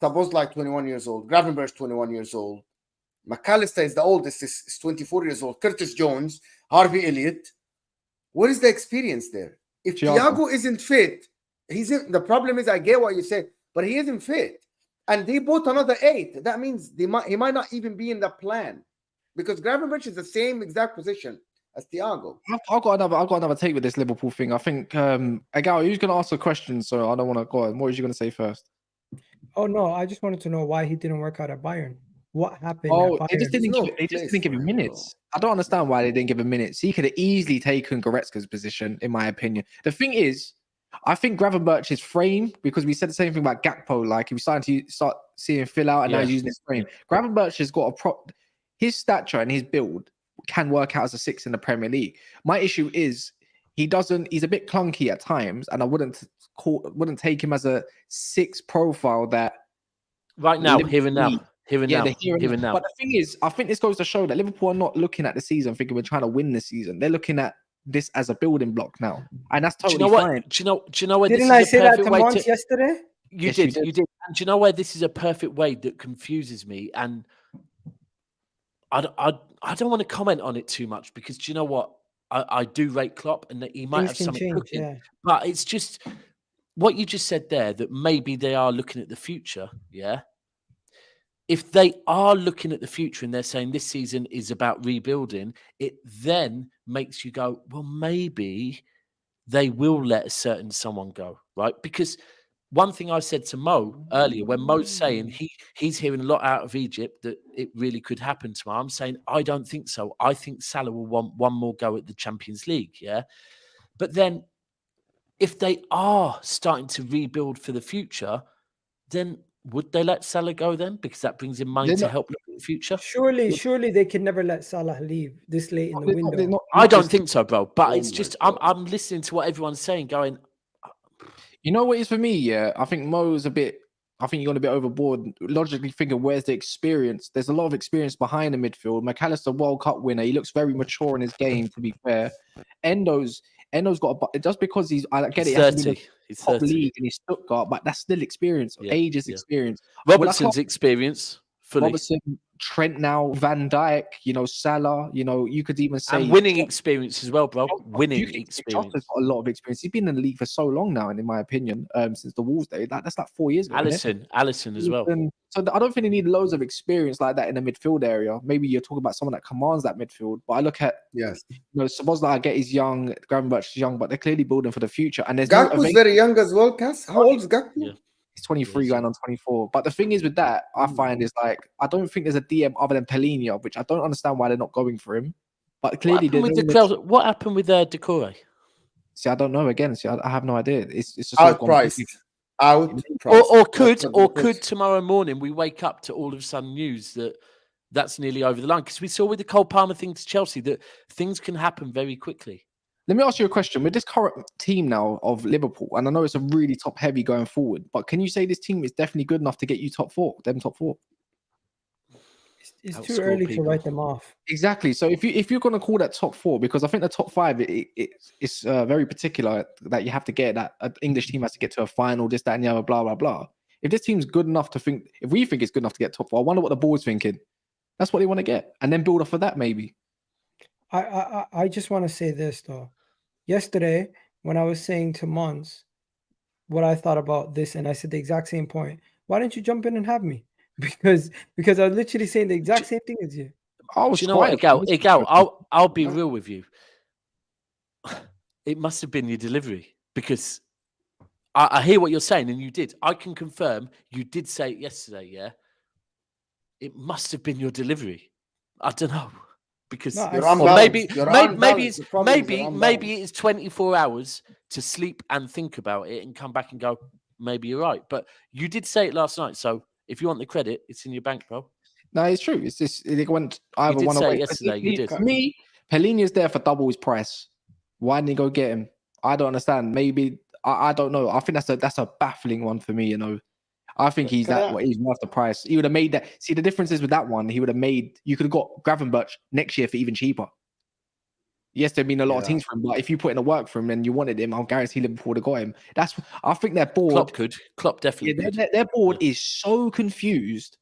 Szoboszlai 21 years old, Gravenberch 21 years old, McAllister is the oldest, is 24 years old, Curtis Jones, Harvey Elliott. What is the experience there? If Thiago isn't fit, the problem is, I get what you say, but he isn't fit. And they bought another 8. That means he might not even be in the plan because Gravenberch is the same exact position as Thiago. I've got another take with this Liverpool thing. I think Egal, who's going to ask a question? So I don't want to go on. What was you going to say first? Oh no, I just wanted to know why he didn't work out at Bayern. What happened? Oh, at Bayern? they just didn't give him minutes. I don't understand why they didn't give him minutes. He could have easily taken Goretzka's position, in my opinion. The thing is, I think Gravenberch's frame, because we said the same thing about Gakpo, like he was starting to start seeing fill out and now he's using his frame. Gravenberch has got his stature and his build can work out as a 6 in the Premier League. My issue is he's a bit clunky at times, and I wouldn't take him as a 6 profile that right now, here and now. But the thing is, I think this goes to show that Liverpool are not looking at the season thinking we're trying to win the season. They're looking at this as a building block now, and that's totally fine. Do you know where Didn't this I is a say that perfect to way Mons yesterday? You did. And do you know where this is a perfect way that confuses me? And I don't want to comment on it too much because do you know what? I do rate Klopp and that he might have something cooking. But it's just what you just said there, that maybe they are looking at the future. Yeah. If they are looking at the future and they're saying this season is about rebuilding, it then makes you go, well, maybe they will let a certain someone go, right? Because one thing I said to Mo earlier, when Mo's saying he's hearing a lot out of Egypt that it really could happen tomorrow, I'm saying I don't think so. I think Salah will want one more go at the Champions League, yeah? But then if they are starting to rebuild for the future, then would they let Salah go then? Because that brings in money to help look at the future. Surely they can never let Salah leave this late in the window. I don't think so, bro. But it's just I'm listening to what everyone's saying, going. You know what it is for me? Yeah, I think Mo's a bit I think you're going a bit overboard. Logically thinking, where's the experience? There's a lot of experience behind the midfield. McAllister, World Cup winner. He looks very mature in his game, to be fair. Endo's got just because I get He's it, he has to be in 30. the He's top 30. league and he's Stuttgart, but that's still experience. Yeah, Age is yeah. experience. Robertson's experience fully. Robertson, Trent now, Van Dijk, Salah, you could even say And winning experience as well, bro. Winning experience. Jota's got a lot of experience. He's been in the league for so long now, and in my opinion, since the Wolves day, that's like 4 years ago. Allison as well. So I don't think they need loads of experience like that in the midfield area. Maybe you're talking about someone that commands that midfield. But I look at Szoboszlai, I get he's young, Gravenberch is young, but they're clearly building for the future. And there's Gakpo's very young as well, Cass. How old is Gakpo? Yeah. He's 23 going on 24. But the thing is with that, I find is like, I don't think there's a DM other than Pellegrini, which I don't understand why they're not going for him. But clearly, what happened with Decore? See, I don't know. Again, I have no idea. It's just outpriced. Or could tomorrow morning we wake up to all of a sudden news that's nearly over the line? Because we saw with the Cole Palmer thing to Chelsea that things can happen very quickly. Let me ask you a question. With this current team now of Liverpool, and I know it's a really top heavy going forward, but can you say this team is definitely good enough to get you top four? It's too early to write them off. Exactly. So if you're going to call that top four, because I think the top five it's very particular that you have to get that an English team has to get to a final, this, that, and the other, blah blah blah. If this team's good enough to think, if we think it's good enough to get top four, I wonder what the board's thinking. That's what they want to get, and then build off of that maybe. I just want to say this though. Yesterday, when I was saying to Mons what I thought about this, and I said the exact same point. Why didn't you jump in and have me? Because I was literally saying the exact same thing as you. Do you know what, Egal? I'll be real with you. It must have been your delivery, because I hear what you're saying, and you did. I can confirm you did say it yesterday. Yeah, it must have been your delivery. I don't know. Because maybe it is 24 hours to sleep and think about it and come back and go, maybe you're right. But you did say it last night, so if you want the credit, it's in your bank, bro. No, it's true. It's just it went either one way. Yesterday, you did. For me, Pellegrini is there for double his price. Why didn't he go get him? I don't understand. Maybe I don't know. I think that's a baffling one for me. I think he's worth the price. He would have made that. See, the difference is with that one, you could have got Gravenberch next year for even cheaper. Yes, there'd been a lot of teams for him, but if you put in the work for him and you wanted him, I'll guarantee Liverpool would have got him. I think their board. Klopp definitely could. Their board is so confused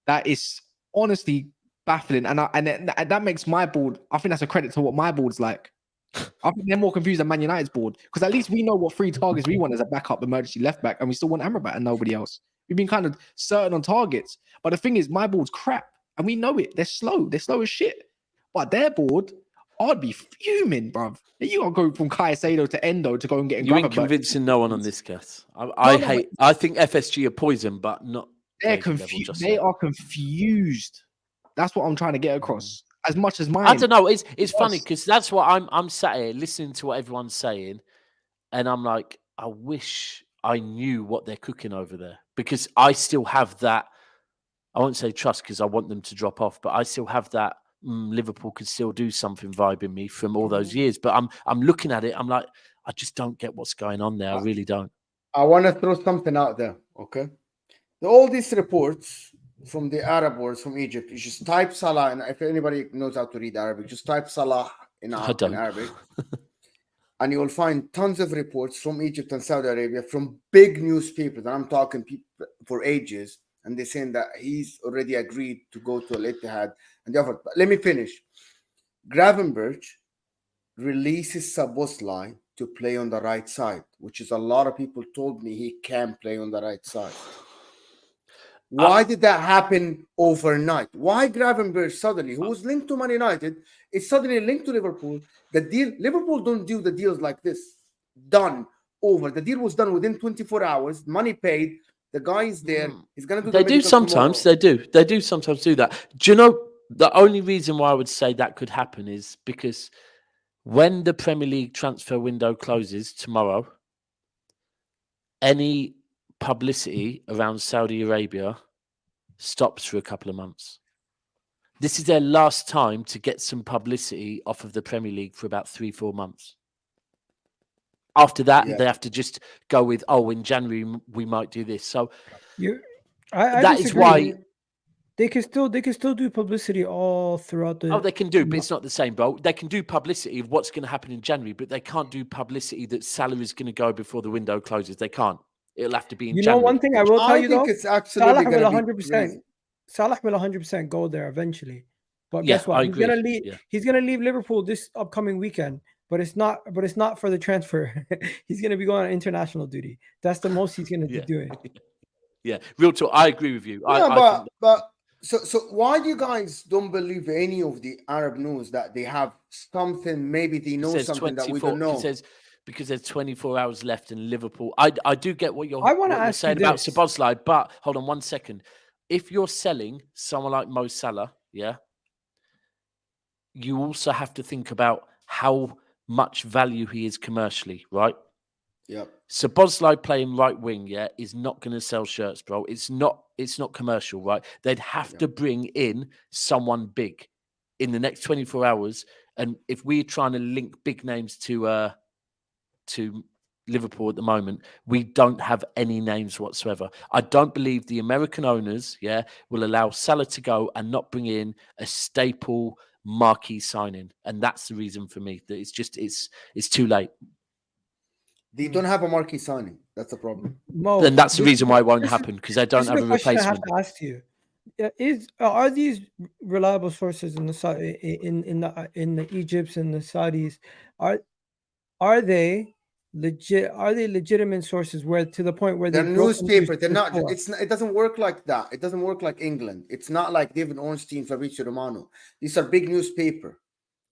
that it's honestly baffling, and that makes my board. I think that's a credit to what my board's like. I think they're more confused than Man United's board, because at least we know what 3 targets we want as a backup emergency left back, and we still want Amrabat and nobody else. We've been kind of certain on targets, but the thing is, my board's crap, and we know it. They're slow as shit. But their board, I'd be fuming, bruv. You gotta go from Caicedo to Endo to go and get. You ain't convincing no one on this, Cass. I think FSG are poison, but not. They're confused. They are confused. That's what I'm trying to get across. As much as mine. I don't know. It's funny because that's what I'm sat here listening to what everyone's saying, and I'm like, I wish I knew what they're cooking over there, because I still have that. I won't say trust, because I want them to drop off, but I still have that. Liverpool could still do something vibe in me from all those years, but I'm looking at it. I'm like, I just don't get what's going on there. I really don't. I want to throw something out there. Okay, all these reports from the Arab wars from Egypt, you just type Salah, and if anybody knows how to read Arabic, just type Salah in Arabic, and you will find tons of reports from Egypt and Saudi Arabia from big newspapers, and I'm talking people for ages, and they're saying that he's already agreed to go to Al Ittihad and the offer. But let me finish. Gravenberch releases Szoboszlai to play on the right side, which is a lot of people told me he can play on the right side. Why did that happen overnight? Why Gravenberch suddenly, who was linked to Man United, is suddenly linked to Liverpool? The deal, Liverpool don't do the deals like this. Done, over. The deal was done within 24 hours. Money paid. The guy is there. He's gonna do. They do sometimes. Tomorrow. They do. They do sometimes do that. Do you know the only reason why I would say that could happen is because when the Premier League transfer window closes tomorrow, any publicity around Saudi Arabia stops for a couple of months. This is their last time to get some publicity off of the Premier League for about 3-4 months. After that, Yeah. they have to just go with, oh, in January we might do this. So I that is disagree. why they can still do publicity all throughout the. Oh, they can do, but it's not the same, bro. They can do publicity of what's going to happen in January, but they can't do publicity that salary is going to go before the window closes. They can't. It'll have to be in January. One thing I will tell you though, it's absolutely Salah will going to be 100%. crazy. Salah will 100% go there eventually. But Yeah, guess what? I He's agree. gonna leave. Yeah. He's gonna leave Liverpool this upcoming weekend. But it's not for the transfer. He's gonna be going on international duty. That's the most he's gonna be doing. Yeah, real talk. I agree with you. Yeah, I think but so why do you guys don't believe any of the Arab news that they have something? Maybe they know something that we don't know. Because there's 24 hours left in Liverpool. I do get what you're saying about this. Szoboszlai, but hold on one second. If you're selling someone like Mo Salah, yeah, you also have to think about how much value he is commercially, right? Yeah. Szoboszlai playing right wing, yeah, is not going to sell shirts, bro. It's not commercial, right? They'd have to bring in someone big in the next 24 hours. And if we're trying to link big names to Liverpool at the moment, we don't have any names whatsoever. I don't believe the American owners, will allow Salah to go and not bring in a staple marquee signing. And that's the reason for me that it's too late. They don't have a marquee signing. That's the problem. Then that's the reason why it won't happen, because they don't have a replacement. I have to ask you: are these reliable sources in the Egypts and the Saudis? Are they legit? Are they legitimate sources? Where to the point where they're newspaper? They're not. It doesn't work like that. It doesn't work like England. It's not like David Ornstein, Fabrizio Romano. These are big newspaper.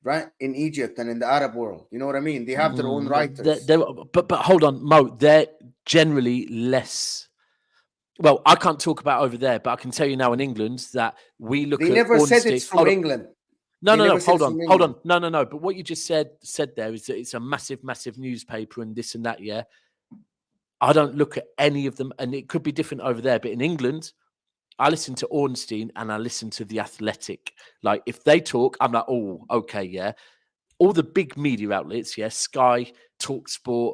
Right, in Egypt and in the Arab world, you know what I mean. They have their own writers. But hold on, Mo. They're generally less. Well, I can't talk about over there, but I can tell you now in England that we look. They never said it's from England. No. Hold on. No. But what you just said there is that it's a massive newspaper and this and that. Yeah, I don't look at any of them, and it could be different over there. But in England, I listen to Ornstein and I listen to The Athletic. Like, if they talk, I'm like, oh, okay, yeah. All the big media outlets, Sky, TalkSport,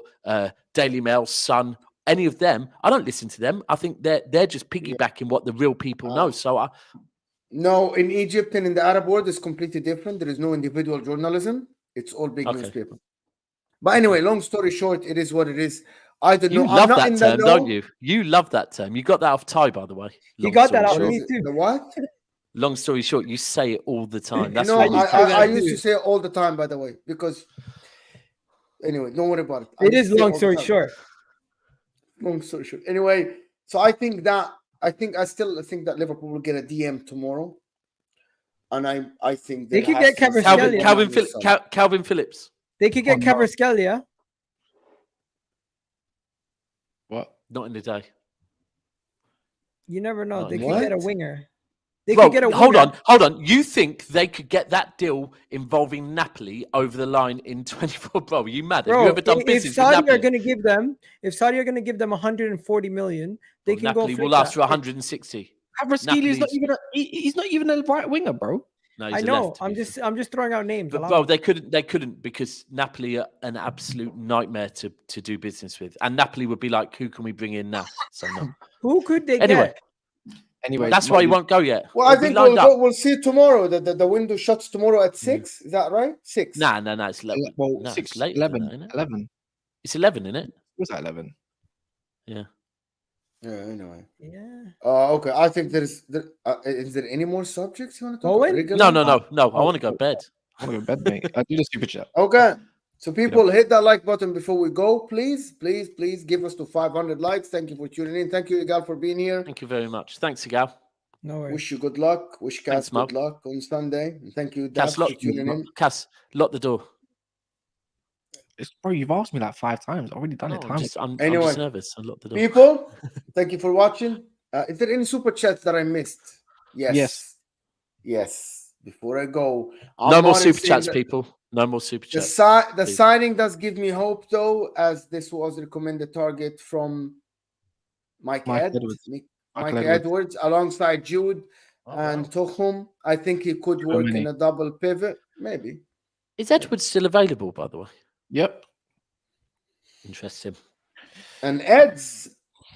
Daily Mail, Sun, any of them, I don't listen to them. I think they're just piggybacking what the real people know. So no, in Egypt and in the Arab world, it's completely different. There is no individual journalism. It's all big newspaper. But anyway, long story short, it is what it is. I don't know. You love that term, don't you? You love that term. You got that off Ty, by the way. You got that off me too. The what? Long story short, you say it all the time. That's I used to say it all the time, by the way, because anyway, don't worry about it. It is long story short. Long story short. Anyway, so I still think that Liverpool will get a DM tomorrow, and I think they could get Calvin Phillips. They could get Kvaratskhelia. What? Not in the day. You never know. They could get a winger. Hold on. You think they could get that deal involving Napoli over the line in 24? Bro, are you mad? Have you ever done business with Napoli? If Saudi are going to give them 140 million, they can Napoli go. Will ask for 160. Kvaratskhelia he's not even a right winger, bro. No, I know. I'm just throwing out names. But bro, they couldn't because Napoli are an absolute nightmare to do business with, and Napoli would be like, who can we bring in now? So no. Who could they get? Anyway, that's why he won't go yet. Well, I think we'll see tomorrow. The window shuts tomorrow at 6. Is that right? 6. No. It's 11. Well, no, 6, it's late, 11. 11. It's 11, isn't it? Was that 11? Yeah. Yeah. Anyway. Yeah. Okay. I think is there any more subjects you want to talk about? No. I want to go to bed. I want to go to bed, mate. I do the super chat. Okay. So people, hit that like button before we go, please. Give us to 500 likes. Thank you for tuning in. Thank you, Egal, for being here. Thank you very much. Thanks, Egal. No worries. Wish you good luck. Wish Cass good luck on Sunday. And thank you, Daps, for tuning in. Cass, lock the door. Bro, you've asked me like 5 times. I've already done it. I'm just nervous. I locked the door. People, thank you for watching. Is there any super chats that I missed? Yes. Before I go, no more super chats, people. No more super chats. The signing does give me hope, though, as this was recommended target from Mike Edwards alongside Jude and Tuchum. I think he could work in a double pivot, maybe. Is Edwards still available, by the way? Yep. Interesting. And Ed's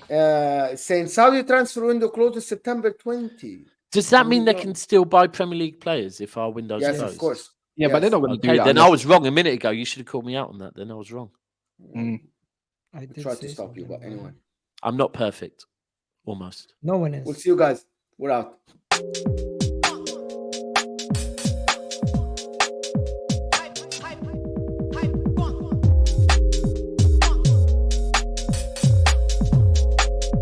saying Saudi transfer window closes September 20. Does that Can mean we they go? can still buy Premier League players if our window's Yes, closed? of course. Yeah, but they're Yes. not going to do Okay, that. then I unless- was wrong a minute ago. You should have called me out on that. Then I was wrong. Mm. I We did tried say to stop you, something but about anyway. it. I'm not perfect. Almost. No one is. We'll see you guys. We're out.